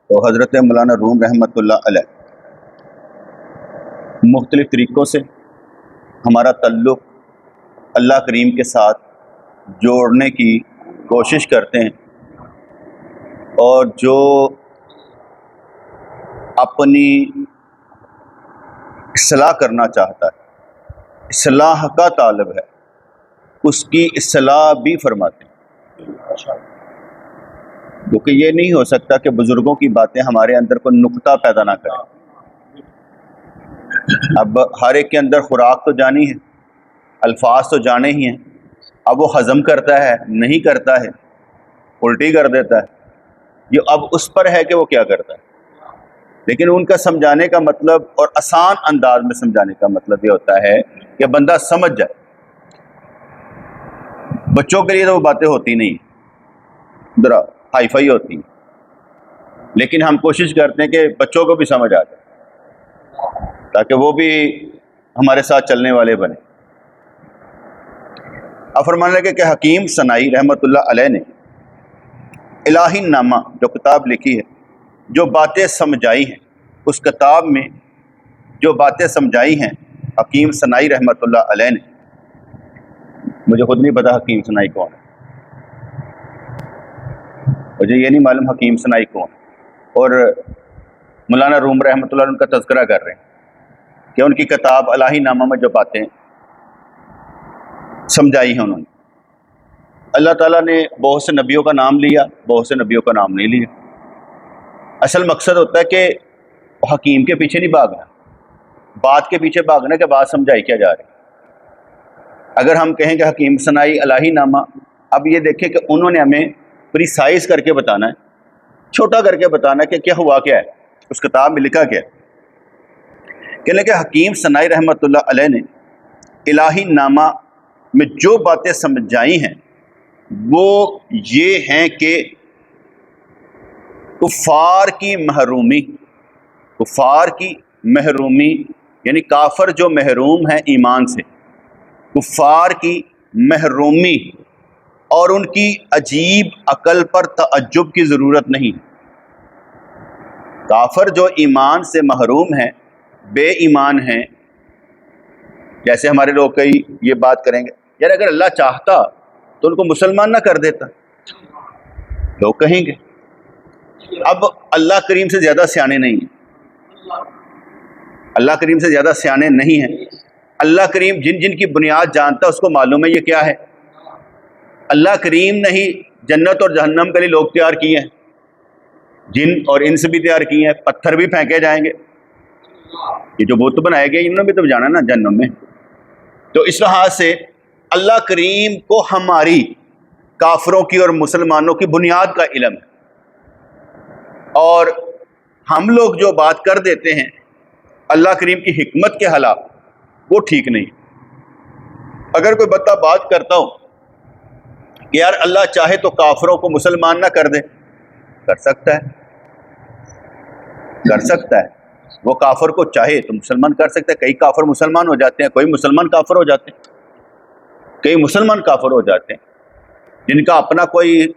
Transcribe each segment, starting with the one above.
تو حضرت مولانا روم رحمۃ اللہ علیہ مختلف طریقوں سے ہمارا تعلق اللہ کریم کے ساتھ جوڑنے کی کوشش کرتے ہیں، اور جو اپنی اصلاح کرنا چاہتا ہے، اصلاح کا طالب ہے، اس کی اصلاح بھی فرماتے ہیں، کیونکہ یہ نہیں ہو سکتا کہ بزرگوں کی باتیں ہمارے اندر کوئی نقطہ پیدا نہ کریں۔ اب ہر ایک کے اندر خوراک تو جانی ہے، الفاظ تو جانے ہی ہیں، اب وہ ہضم کرتا ہے نہیں کرتا ہے، الٹی کر دیتا ہے، یہ اب اس پر ہے کہ وہ کیا کرتا ہے۔ لیکن ان کا سمجھانے کا مطلب اور آسان انداز میں سمجھانے کا مطلب یہ ہوتا ہے کہ بندہ سمجھ جائے۔ بچوں کے لیے تو وہ باتیں ہوتی نہیں، ذرا ہائی فائی ہوتی ہیں، لیکن ہم کوشش کرتے ہیں کہ بچوں کو بھی سمجھ آ جائے تاکہ وہ بھی ہمارے ساتھ چلنے والے بنے۔ اب فرمانے لگے کہ حکیم سنائی رحمۃ اللہ علیہ نے الہی نامہ جو کتاب لکھی ہے، جو باتیں سمجھائی ہیں، اس کتاب میں جو باتیں سمجھائی ہیں حکیم سنائی رحمۃ اللہ علیہ نے، مجھے خود نہیں پتا حکیم سنائی کون ہے، مجھے یہ نہیں معلوم حکیم سنائی کون ہے، اور مولانا روم رحمۃ اللہ ان کا تذکرہ کر رہے ہیں کہ ان کی کتاب الہی نامہ میں جو باتیں سمجھائی ہیں انہوں نے، اللہ تعالیٰ نے بہت سے نبیوں کا نام لیا، بہت سے نبیوں کا نام نہیں لیا۔ اصل مقصد ہوتا ہے کہ حکیم کے پیچھے نہیں بھاگنا، بات کے پیچھے بھاگنا کہ بات سمجھائی کیا جا رہی۔ اگر ہم کہیں کہ حکیم سنائی الہی نامہ، اب یہ دیکھیں کہ انہوں نے ہمیں پریسائز کر کے بتانا ہے، چھوٹا کر کے بتانا ہے کہ کیا ہوا کیا ہے، اس کتاب میں لکھا کیا ہے۔ کہنے کہ حکیم سنائی رحمۃ اللہ علیہ نے الہی نامہ میں جو باتیں سمجھائی ہیں وہ یہ ہیں کہ کفار کی محرومی یعنی کافر جو محروم ہیں ایمان سے، کفار کی محرومی اور ان کی عجیب عقل پر تعجب کی ضرورت نہیں۔ کافر جو ایمان سے محروم ہیں، بے ایمان ہیں، جیسے ہمارے لوگ کئی یہ بات کریں گے، یار اگر اللہ چاہتا تو ان کو مسلمان نہ کر دیتا، لوگ کہیں گے۔ اب اللہ کریم سے زیادہ سیانے نہیں ہیں، اللہ کریم سے زیادہ سیانے نہیں ہیں۔ اللہ کریم جن جن کی بنیاد جانتا ہے اس کو معلوم ہے یہ کیا ہے۔ اللہ کریم نے ہی جنت اور جہنم کے لیے لوگ تیار کیے ہیں، جن اور انس بھی تیار کیے ہیں، پتھر بھی پھینکے جائیں گے، یہ جو بت بنائے گئے انہوں نے بھی تو جانا نا جہنم میں۔ تو اس لحاظ سے اللہ کریم کو ہماری کافروں کی اور مسلمانوں کی بنیاد کا علم ہے، اور ہم لوگ جو بات کر دیتے ہیں اللہ کریم کی حکمت کے خلاف، وہ ٹھیک نہیں۔ اگر کوئی بندہ بات کرتا ہو کہ یار اللہ چاہے تو کافروں کو مسلمان نہ کر دے، کر سکتا ہے، وہ کافر کو چاہے تو مسلمان کر سکتا ہے۔ کئی کافر مسلمان ہو جاتے ہیں، کوئی مسلمان کافر ہو جاتے ہیں، کئی مسلمان کافر ہو جاتے ہیں جن کا اپنا کوئی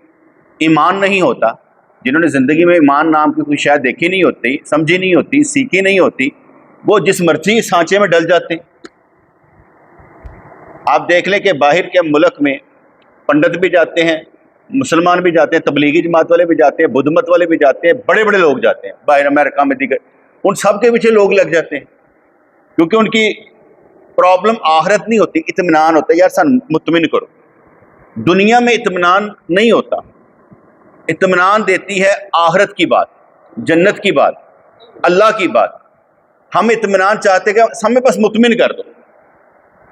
ایمان نہیں ہوتا، جنہوں نے زندگی میں ایمان نام کی کوئی شاید دیکھی نہیں ہوتی، سمجھی نہیں ہوتی، سیکھی نہیں ہوتی، وہ جس مرضی سانچے میں ڈل جاتے ہیں۔ آپ دیکھ لیں کہ باہر کے ملک میں پنڈت بھی جاتے ہیں، مسلمان بھی جاتے ہیں، تبلیغی جماعت والے بھی جاتے ہیں، بدھ مت والے بھی جاتے ہیں، بڑے بڑے لوگ جاتے ہیں باہر امریکہ میں، دیگر ان سب کے پیچھے لوگ لگ جاتے ہیں، کیونکہ ان کی پرابلم آخرت نہیں ہوتی، اطمینان ہوتا ہے۔ یار سن مطمئن کرو، دنیا میں اطمینان نہیں ہوتا، اطمینان دیتی ہے آخرت کی بات، جنت کی بات، اللہ کی بات۔ ہم اطمینان چاہتے ہیں کہ ہمیں بس مطمئن کر دو،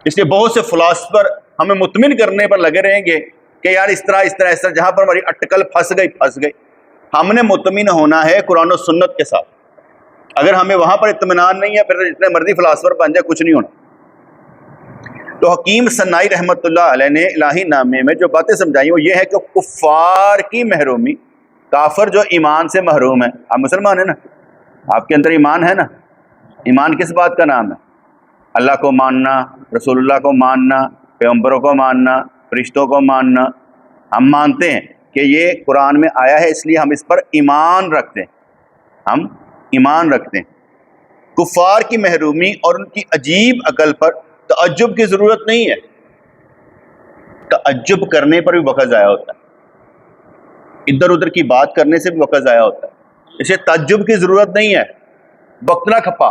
اس لیے بہت سے فلاسفر ہمیں مطمئن کرنے پر لگے رہیں گے کہ یار اس طرح جہاں پر ہماری اٹکل پھنس گئی۔ ہم نے مطمئن ہونا ہے قرآن و سنت کے ساتھ، اگر ہمیں وہاں پر اطمینان نہیں ہے پھر جتنے مرضی فلاسفر بن جائے کچھ نہیں ہونا۔ تو حکیم سنائی رحمۃ اللہ علیہ نے الہی نامے میں جو باتیں سمجھائی وہ یہ ہے کہ کفار کی محرومی، کافر جو ایمان سے محروم ہے، آپ مسلمان ہیں نا، آپ کے اندر ایمان ہے نا، ایمان کس بات کا نام ہے؟ اللہ کو ماننا، رسول اللہ کو ماننا، پیغمبروں کو ماننا، فرشتوں کو ماننا۔ ہم مانتے ہیں کہ یہ قرآن میں آیا ہے، اس لیے ہم اس پر ایمان رکھتے ہیں، ہم ایمان رکھتے ہیں۔ کفار کی محرومی اور ان کی عجیب عقل پر تعجب کی ضرورت نہیں ہے، تعجب کرنے پر بھی وقت ضائع ہوتا ہے، ادھر ادھر کی بات کرنے سے بھی وقت ضائع ہوتا ہے۔ اسے تعجب کی ضرورت نہیں ہے، وقت نہ کھپا،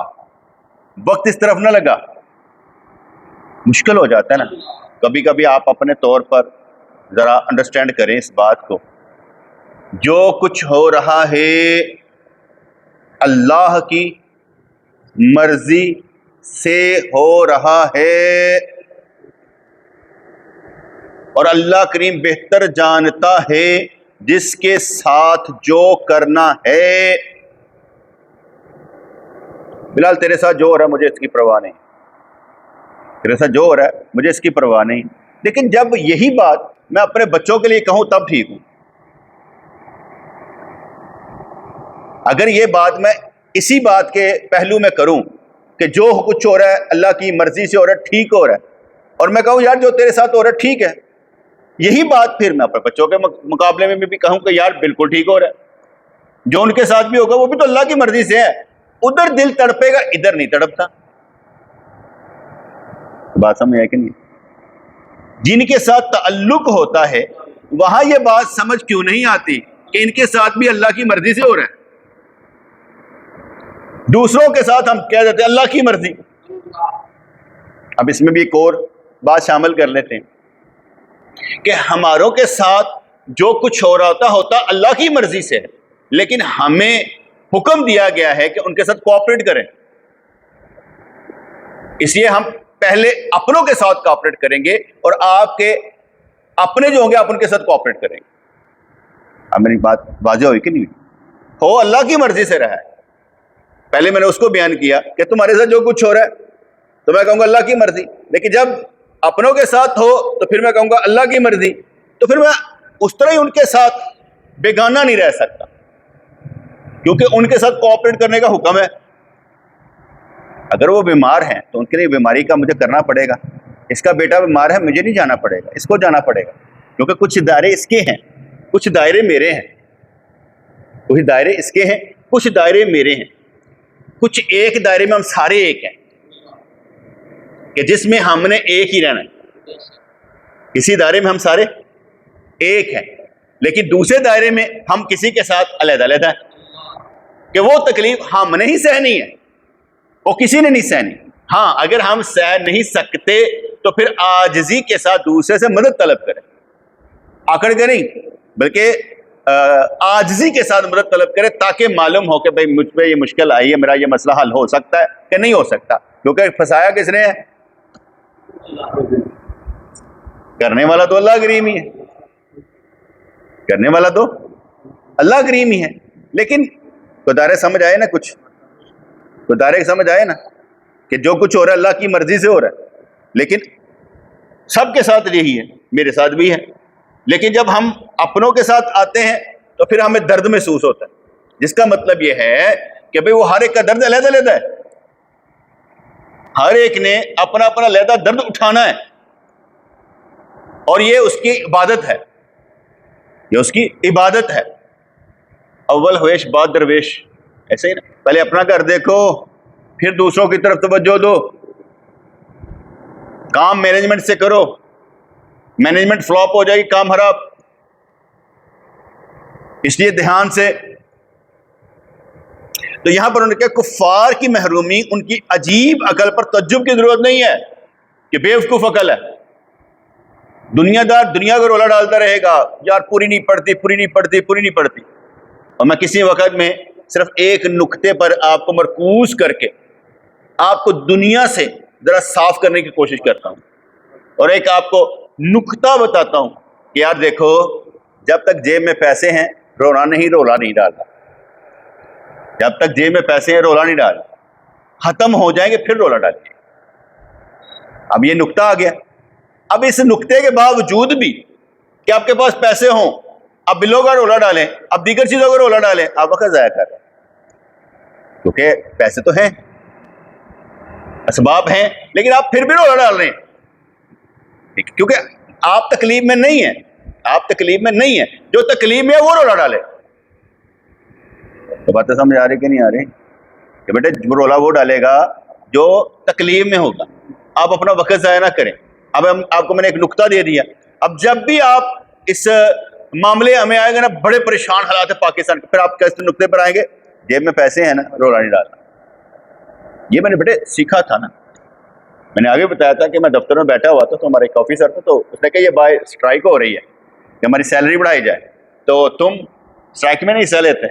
وقت اس طرف نہ لگا، مشکل ہو جاتا ہے نا۔ کبھی کبھی آپ اپنے طور پر ذرا انڈرسٹینڈ کریں اس بات کو، جو کچھ ہو رہا ہے اللہ کی مرضی سے ہو رہا ہے، اور اللہ کریم بہتر جانتا ہے جس کے ساتھ جو کرنا ہے۔ بلال تیرے ساتھ جو ہو رہا ہے مجھے اس کی پرواہ نہیں، تیرے ساتھ جو ہو رہا ہے مجھے اس کی پرواہ نہیں، لیکن جب یہی بات میں اپنے بچوں کے لیے کہوں تب ٹھیک ہوں۔ اگر یہ بات میں اسی بات کے پہلو میں کروں کہ جو کچھ ہو رہا ہے اللہ کی مرضی سے ہو رہا ہے، ٹھیک ہو رہا ہے، اور میں کہوں یار جو تیرے ساتھ ہو رہا ہے ٹھیک ہے، یہی بات پھر میں اپنے بچوں کے مقابلے میں بھی کہوں کہ یار بالکل ٹھیک ہو رہا ہے، جو ان کے ساتھ بھی ہوگا وہ بھی تو اللہ کی مرضی سے ہے، ادھر دل تڑپے گا ادھر نہیں تڑپتا۔ بات سمجھ آئی کہ نہیں؟ جن کے ساتھ تعلق ہوتا ہے وہاں یہ بات سمجھ کیوں نہیں آتی کہ ان کے ساتھ بھی اللہ کی مرضی سے ہو رہا ہے؟ دوسروں کے ساتھ ہم کہہ دیتے ہیں اللہ کی مرضی۔ اب اس میں بھی ایک اور بات شامل کر لیتے ہیں کہ ہماروں کے ساتھ جو کچھ ہو رہا ہوتا اللہ کی مرضی سے ہے، لیکن ہمیں حکم دیا گیا ہے کہ ان کے ساتھ کوآپریٹ کریں، اس لیے ہم پہلے اپنوں کے ساتھ کوآپریٹ کریں گے اور آپ کے اپنے جو ہوں گے آپ ان کے ساتھ کوآپریٹ کریں گے۔ اب میری بات واضح ہوئی کہ نہیں؟ ہو اللہ کی مرضی سے رہا ہے، پہلے میں نے اس کو بیان کیا کہ تمہارے ساتھ جو کچھ ہو رہا ہے تو میں کہوں گا اللہ کی مرضی، لیکن جب اپنوں کے ساتھ ہو تو پھر میں کہوں گا اللہ کی مرضی، تو پھر میں اس طرح ہی ان کے ساتھ بیگانہ نہیں رہ سکتا، کیونکہ ان کے ساتھ کوآپریٹ کرنے کا حکم ہے۔ اگر وہ بیمار ہیں تو ان کے لیے بیماری کا مجھے کرنا پڑے گا، اس کا بیٹا بیمار ہے مجھے نہیں جانا پڑے گا، اس کو جانا پڑے گا، کیونکہ کچھ دائرے اس کے ہیں کچھ دائرے میرے ہیں، کچھ دائرے اس کے ہیں کچھ دائرے میرے ہیں، کچھ ایک دائرے میں ہم سارے ایک ہیں کہ جس میں ہم نے ایک ہی رہنا ہے، کسی دائرے میں ہم سارے ایک ہیں، لیکن دوسرے دائرے میں ہم کسی کے ساتھ علیحدہ علیحدہ ہیں کہ وہ تکلیف ہم نے ہی سہنی ہے، وہ کسی نے نہیں سہنی۔ ہاں اگر ہم سہ نہیں سکتے تو پھر عاجزی کے ساتھ دوسرے سے مدد طلب کریں، آکڑ کے نہیں بلکہ عاجزی کے ساتھ مدد طلب کرے، تاکہ معلوم ہو کہ بھئی مجھ پہ یہ مشکل آئی ہے، میرا یہ مسئلہ حل ہو سکتا ہے کہ نہیں ہو سکتا، کیونکہ پھنسایا کس نے ہے؟ کرنے والا تو اللہ کریم ہی ہے، کرنے والا تو اللہ کریم ہی ہے، لیکن گزارے سمجھ آئے نا، کچھ گزارے سمجھ آئے نا کہ جو کچھ ہو رہا ہے اللہ کی مرضی سے ہو رہا ہے، لیکن سب کے ساتھ یہی ہے، میرے ساتھ بھی ہے، لیکن جب ہم اپنوں کے ساتھ آتے ہیں تو پھر ہمیں درد محسوس ہوتا ہے، جس کا مطلب یہ ہے کہ بھئی وہ ہر ایک کا درد علیحدہ علیحدہ ہے، ہر ایک نے اپنا اپنا علیحدہ درد اٹھانا ہے، اور یہ اس کی عبادت ہے، یہ اس کی عبادت ہے۔ اول ہویش بعد درویش، ایسے ہی نا، پہلے اپنا گھر دیکھو پھر دوسروں کی طرف توجہ دو، کام مینجمنٹ سے کرو، مینجمنٹ فلاپ ہو جائے گی، کام خراب، اس لیے دھیان سے۔ تو یہاں پر انہوں نے کہا کفار کی محرومی ان کی عجیب عقل پر تعجب کی ضرورت نہیں ہے کہ بے وقوف عقل ہے، دنیا دار دنیا کو رولا ڈالتا رہے گا، یار پوری نہیں پڑتی پوری نہیں پڑتی پوری نہیں پڑتی، اور میں کسی وقت میں صرف ایک نقطے پر آپ کو مرکوز کر کے آپ کو دنیا سے ذرا صاف کرنے کی کوشش کرتا ہوں، اور ایک آپ کو نقطہ بتاتا ہوں کہ یار دیکھو جب تک جیب میں پیسے ہیں رولا نہیں ڈالتا، جب تک جیب میں پیسے ہیں رولا نہیں ڈالتا، ختم ہو جائیں گے پھر رولا ڈالیں۔ اب یہ نقطہ آ گیا، اب اس نقطے کے باوجود بھی کہ آپ کے پاس پیسے ہوں، اب بلوں کا رولا ڈالیں، اب دیگر چیزوں کا رولا ڈالیں، آپ وقت ضائع کر رہے ہیں، کیونکہ پیسے تو ہیں، اسباب ہیں، لیکن آپ پھر بھی رولا ڈال رہے ہیں، کیونکہ آپ تکلیف میں نہیں ہیں، آپ تکلیف میں نہیں ہیں، جو تکلیف میں ہے وہ رولا ڈالے۔ تو باتیں سمجھ آ رہی کہ نہیں آ رہی؟ کہ بیٹے رولا وہ ڈالے گا جو تکلیف میں ہوگا. آپ اپنا وقت ضائع نہ کریں. اب آپ کو میں نے ایک نقطہ دے دیا. اب جب بھی آپ اس معاملے ہمیں آئے گا نا، بڑے پریشان حالات ہے پاکستان کے، پھر آپ کیسے نقطے پر آئیں گے؟ جیب میں پیسے ہیں نا، رولا نہیں ڈالنا. یہ میں نے بیٹے سیکھا تھا نا. میں نے آگے بتایا تھا کہ میں دفتر میں بیٹھا ہوا تھا تو ہمارا ایک آفیسر تھا، تو اس نے کہا یہ بائی اسٹرائک ہو رہی ہے کہ ہماری سیلری بڑھائی جائے، تو تم اسٹرائک میں نہیں حصہ لیتے؟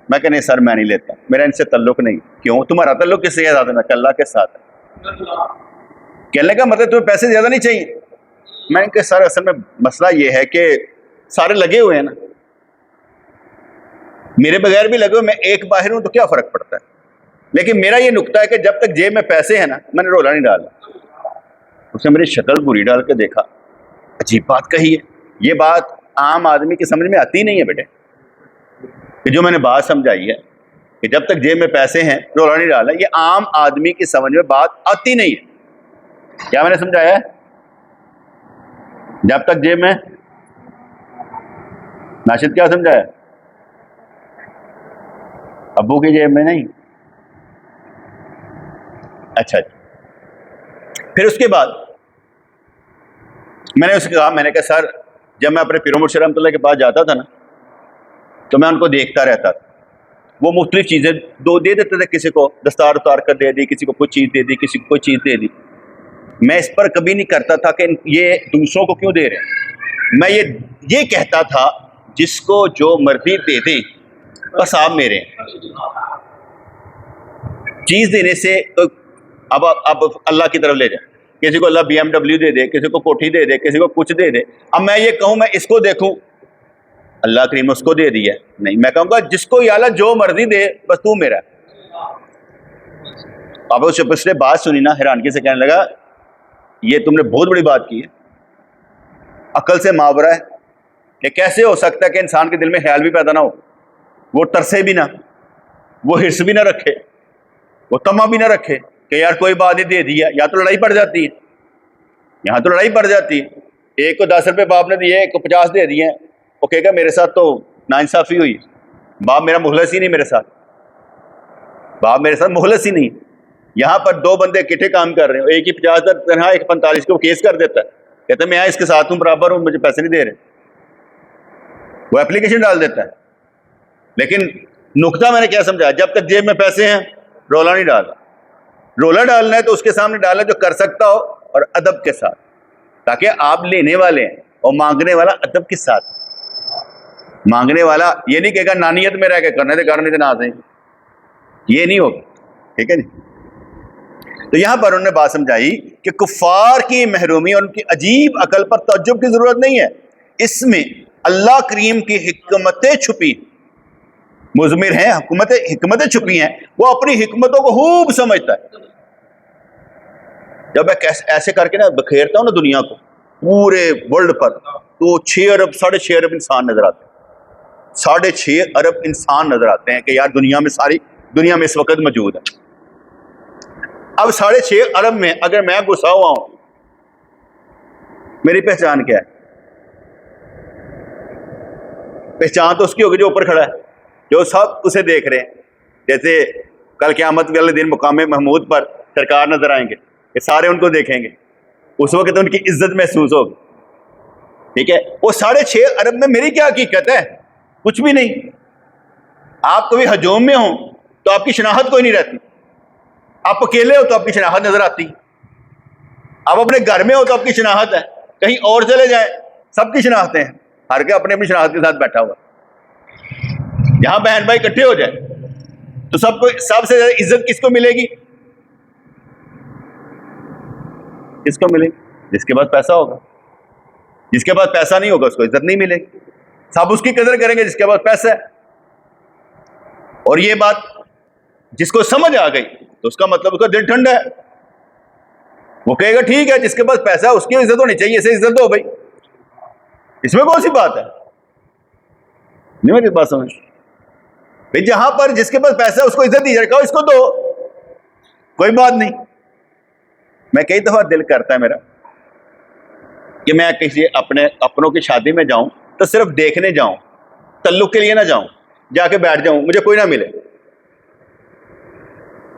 میں کہ نہیں سر میں نہیں لیتا، میرا ان سے تعلق نہیں. کیوں؟ تمہارا تعلق کس سے زیادہ؟ میں کہ اللہ کے ساتھ ہے. کہنے کا مطلب تمہیں پیسے زیادہ نہیں چاہیے؟ میں نے کہا سر اصل میں مسئلہ یہ ہے کہ سارے لگے ہوئے ہیں نا، میرے بغیر بھی لگے ہوئے، میں ایک باہر ہوں تو کیا فرق پڑتا ہے؟ لیکن میرا یہ نقطہ ہے کہ جب تک جیب میں پیسے ہیں نا، میں نے رولا نہیں ڈالا. اس نے میری شکل بری ڈال کے دیکھا، عجیب بات کہی ہے. یہ بات عام آدمی کی سمجھ میں آتی نہیں ہے بیٹے. کہ جو میں نے بات سمجھائی ہے کہ جب تک جیب میں پیسے ہیں رولا نہیں ڈالا، یہ عام آدمی کی سمجھ میں بات آتی نہیں ہے. کیا میں نے سمجھایا ہے؟ جب تک جیب میں، ناشد کیا سمجھایا؟ ابو کی جیب میں نہیں. اچھا جی. پھر اس کے بعد میں نے اسے کہا، میں نے کہا سر جب میں اپنے پیر مرشد رحمۃ اللہ کے پاس جاتا تھا نا تو میں ان کو دیکھتا رہتا تھا. وہ مختلف چیزیں دے دیتے تھے، کسی کو دستار اتار کر دے دی، کسی کو کچھ چیز دے دی، کسی کو کوئی چیز دے دی. میں اس پر کبھی نہیں کرتا تھا کہ یہ دوسروں کو کیوں دے رہے ہیں. میں یہ کہتا تھا جس کو جو مرضی دے دے بس آپ میرے ہیں. چیز دینے سے اب اللہ کی طرف لے جائیں. کسی کو اللہ BMW دے دے، کسی کو کوٹھی دے دے، کسی کو کچھ دے دے. اب میں یہ کہوں میں اس کو دیکھوں اللہ کریم اس کو دے دیا نہیں، میں کہوں گا جس کو یا اللہ جو مرضی دے بس تو میرا. اب اس نے بات سنی نا، حیرانگی سے کہنے لگا یہ تم نے بہت بڑی بات کی ہے، عقل سے ماورا ہے. کہ کیسے ہو سکتا ہے کہ انسان کے دل میں خیال بھی پیدا نہ ہو، وہ ترسے بھی نہ، وہ حرص بھی نہ رکھے، وہ طمع بھی نہ رکھے کہ یار کوئی بات نہیں دے دیا. یا تو لڑائی پڑ جاتی ہے، یہاں تو لڑائی پڑ جاتی ہے. ایک کو 10 روپے باپ نے دیے، ایک کو 50 دے دیے، وہ کہے گا میرے ساتھ تو ناانصافی ہوئی، باپ میرا مخلص ہی نہیں، میرے ساتھ باپ میرے ساتھ مخلص ہی نہیں. یہاں پر دو بندے اکٹھے کام کر رہے ہیں، ایک ہی 50 تنہا، ایک 45 کو کیس کر دیتا ہے، کہتا ہے میں اس کے ساتھ ہوں، برابر ہوں، مجھے پیسے نہیں دے رہے، وہ اپلیکیشن ڈال دیتا ہے. لیکن نقطہ میں نے کیا سمجھا؟ جب تک جیب میں پیسے ہیں رولا نہیں ڈالنا. رولا ڈالنا ہے تو اس کے سامنے ڈالنا جو کر سکتا ہو اور ادب کے ساتھ، تاکہ آپ لینے والے ہیں اور مانگنے والا ادب کے ساتھ. مانگنے والا یہ نہیں کہے گا نانیت میں رہ کے کرنے دے کرنے کے نہ سے، یہ نہیں ہوگا. ٹھیک ہے جی. تو یہاں پر انہوں نے بات سمجھائی کہ کفار کی محرومی اور ان کی عجیب عقل پر تعجب کی ضرورت نہیں ہے، اس میں اللہ کریم کی حکمتیں چھپی مضمر ہیں، حکمتیں چھپی ہیں. وہ اپنی حکمتوں کو خوب سمجھتا ہے. جب میں ایسے کر کے نا بکھیرتا ہوں نا دنیا کو پورے ورلڈ پر، تو 6 ارب 6.5 ارب انسان نظر آتے ہیں. 6.5 ارب انسان نظر آتے ہیں کہ یار دنیا میں، ساری دنیا میں اس وقت موجود ہے. اب 6.5 ارب میں اگر میں گھسا ہوا ہوں، میری پہچان کیا ہے؟ پہچان تو اس کی ہوگی جو اوپر کھڑا ہے، جو سب اسے دیکھ رہے ہیں. جیسے کل قیامت والے دن مقام محمود پر سرکار نظر آئیں گے کہ سارے ان کو دیکھیں گے، اس وقت ان کی عزت محسوس ہوگی. ٹھیک ہے. وہ 6.5 ارب میں میری کیا حقیقت ہے؟ کچھ بھی نہیں. آپ کبھی ہجوم میں ہوں تو آپ کی شناخت کوئی نہیں رہتی، آپ اکیلے ہو تو آپ کی شناخت نظر آتی، آپ اپنے گھر میں ہو تو آپ کی شناخت ہے، کہیں اور چلے جائیں سب کی شناختیں ہیں، ہر کے اپنی اپنی شناخت کے ساتھ بیٹھا ہوا. یہاں بہن بھائی اکٹھے ہو جائیں تو سب سے زیادہ عزت کس کو ملے گی؟ کس کو ملے گی؟ جس کے پاس پیسہ ہوگا. جس کے پاس پیسہ نہیں ہوگا اس کو عزت نہیں ملے گی. سب اس کی قدر کریں گے جس کے پاس پیسہ ہے. اور یہ بات جس کو سمجھ آ گئی تو اس کا مطلب اس کا دل ٹھنڈا ہے. وہ کہے گا ٹھیک ہے، جس کے پاس پیسہ ہے اس کی عزت ہونی چاہیے، اسے عزت دو بھائی، اس میں کون سی بات ہے؟ نہیں میری بات سمجھ بھائی. جہاں پر جس کے پاس پیسہ ہے اس کو عزت دی جائے گا، اس کو دو، کوئی بات نہیں. میں کئی دفعہ دل کرتا ہے میرا کہ میں کسی اپنوں کی شادی میں جاؤں تو صرف دیکھنے جاؤں، تعلق کے لیے نہ جاؤں. جا کے بیٹھ جاؤں, مجھے کوئی نہ ملے,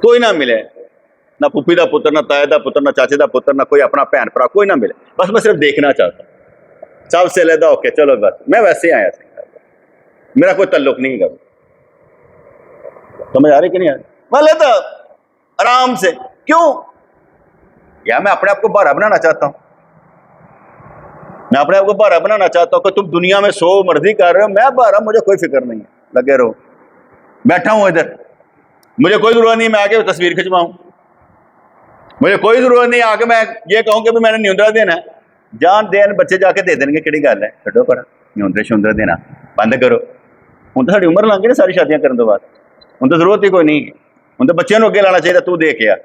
کوئی نہ ملے, نہ پھوپھی دا پتر, نہ تایا دا پتر, نہ چاچے دا پتر, نہ کوئی اپنا بھن بھرا, کوئی نہ ملے, بس میں صرف دیکھنا چاہتا ہوں, سب سے علیحدہ اوکے چلو بس میں ویسے ہی آیا تھا, میرا کوئی تعلق نہیں ہے. سمجھ آ رہی کہ نہیں آ رہی؟ میں لیتا آرام سے. کیوں؟ یا میں اپنے آپ کو بھارا بنانا چاہتا ہوں, میں اپنے آپ کو بھارا بنانا چاہتا ہوں کہ تم دنیا میں سو مرضی کر رہے ہو, میں بھارا, مجھے کوئی فکر نہیں ہے, لگے رہو, بیٹھا ہوں ادھر, مجھے کوئی ضرورت نہیں میں آ کے تصویر کھنچواؤں, مجھے کوئی ضرورت نہیں آ کے میں یہ کہوں کہ میں نے نیوندرا دینا ہے. جان دین بچے جا کے دے دیں گے, کہڑی گل ہے, چھڈو پر نیوندرے شوندرے دینا بند کرو. ہوں تو ساری عمر لنگ گئی نا ساری شادیاں کرنے بعد, ہوں تو ضرورت ہی کوئی نہیں, ہوں تو بچوں اگے لانا چاہیے, تو دے کے آ,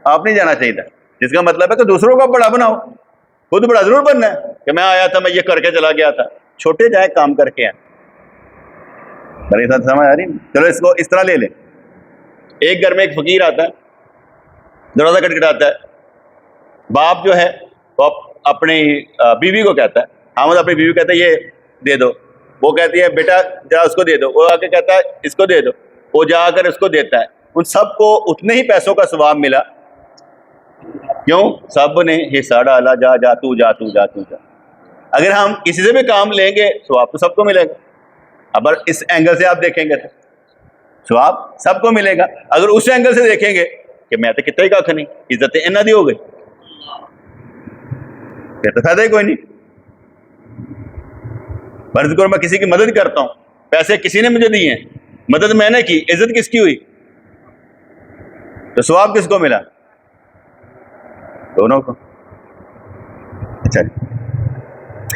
آپ نہیں جانا چاہیے, جس کا مطلب ہے کہ دوسروں کا بڑا بناؤ, خود بڑا ضرور بننا ہے کہ میں آیا تھا, میں یہ کر کے چلا گیا تھا. چھوٹے جائیں کام کر کے آئیں. میرے ساتھ سمجھ آ رہی؟ چلو اس کو اس طرح لے لیں. ایک گھر میں ایک فقیر آتا ہے, دروازہ کٹکھٹاتا ہے, باپ جو ہے وہ اپنی بیوی کو کہتا ہے, حامد اپنی بیوی کو کہتا ہے یہ دے دو, وہ کہتی ہے بیٹا ذرا اس کو دے دو, وہ آ کے کہتا ہے اس کو دے دو, وہ جا کر اس کو دیتا ہے. ان سب کو اتنے ہی پیسوں کا ثواب ملا, کیوں؟ سب نے حصہ ڈالا, جا جا تو جا تو جا تو جا. اگر ہم کسی سے بھی کام لیں گے ثواب تو سب کو ملے گا. اب اس اینگل سے آپ دیکھیں گے تو ثواب سب کو ملے گا. اگر اس اینگل سے دیکھیں گے کہ میں تو کتنے کا نہیں, عزتیں انہاں دی ہو گئی, پھر تو فائدہ ہی کوئی نہیں. فرض کرو میں کسی کی مدد کرتا ہوں, پیسے کسی نے مجھے دیے ہیں, مدد میں نے کی, عزت کس کی ہوئی, تو ثواب کس کو ملا؟ دونوں کو. اچھا,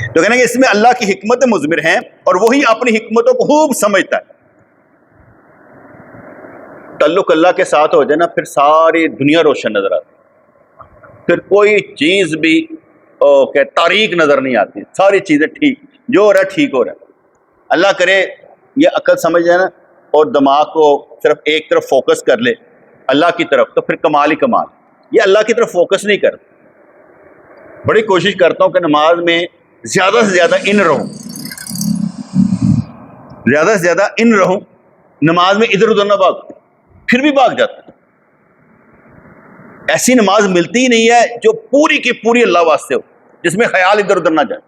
تو کہنا کہ اس میں اللہ کی حکمت مضمر ہیں اور وہی اپنی حکمتوں کو خوب سمجھتا ہے. تعلق اللہ کے ساتھ ہو جائے نا, پھر ساری دنیا روشن نظر آتی, پھر کوئی چیز بھی کہ تاریک نظر نہیں آتی, ساری چیزیں ٹھیک, جو ہو رہا ہے ٹھیک ہو رہا ہے. اللہ کرے یہ عقل سمجھ جائے نا اور دماغ کو صرف ایک طرف فوکس کر لے اللہ کی طرف, تو پھر کمال ہی کمال. یہ اللہ کی طرف فوکس نہیں کرتا. بڑی کوشش کرتا ہوں کہ نماز میں زیادہ سے زیادہ ان رہوں, زیادہ سے زیادہ ان رہوں, نماز میں ادھر ادھر نہ بھاگ, پھر بھی بھاگ جاتا ہے. ایسی نماز ملتی ہی نہیں ہے جو پوری کی پوری اللہ واسطے ہو, جس میں خیال ادھر ادھر نہ جائے.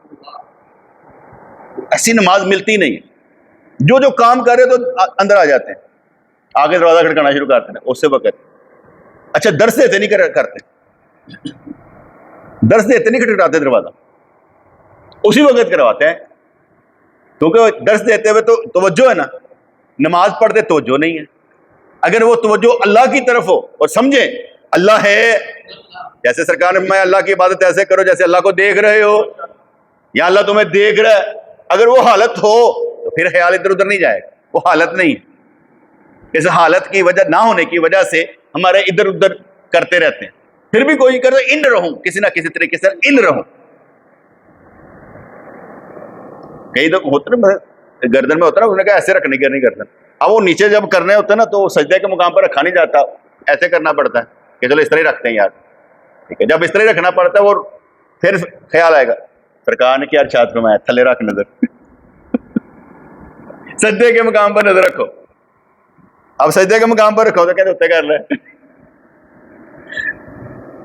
ایسی نماز ملتی نہیں ہے. جو جو کام کر رہے تو اندر آ جاتے ہیں, آگے دروازہ کھڑکانا شروع کرتے ہیں اس سے وقت. اچھا درس دیتے نہیں کرتے, درس دیتے نہیں کھٹکھٹاتے دروازہ, اسی وقت کرواتے ہیں, کیونکہ درس دیتے ہوئے تو توجہ ہے نا, نماز پڑھتے توجہ نہیں ہے. اگر وہ توجہ اللہ کی طرف ہو اور سمجھیں اللہ ہے, جیسے سرکار نے میں اللہ کی عبادت ایسے کرو جیسے اللہ کو دیکھ رہے ہو, یا اللہ تمہیں دیکھ رہا ہے, اگر وہ حالت ہو تو پھر خیال ادھر ادھر نہیں جائے گا. وہ حالت نہیں, اس حالت کی وجہ نہ ہونے کی وجہ سے ہمارے ادھر ادھر کرتے رہتے ہیں. پھر بھی کوئی کرے ان رہوں, کسی نہ کسی طریقے سے ان رہوں. کئی تو ہوتا نا گردن میں ہوتا نا, انہوں نے کہا ایسے رکھنی کرنی گردن, اب وہ نیچے جب کرنے ہوتے ہیں نا تو سجدے کے مقام پر رکھا نہیں جاتا, ایسے کرنا پڑتا ہے کہ چلو اس طرح ہی رکھتے ہیں یار, ٹھیک ہے. جب اس طرح ہی رکھنا پڑتا ہے وہ پھر خیال آئے گا, سرکار نے کیا ارشاد فرمایا, تھلے رکھ نظر, سجدے کے مقام پر نظر رکھو. اب سجدے کے مقام پر رکھو تو کہتے اتنے کر لے,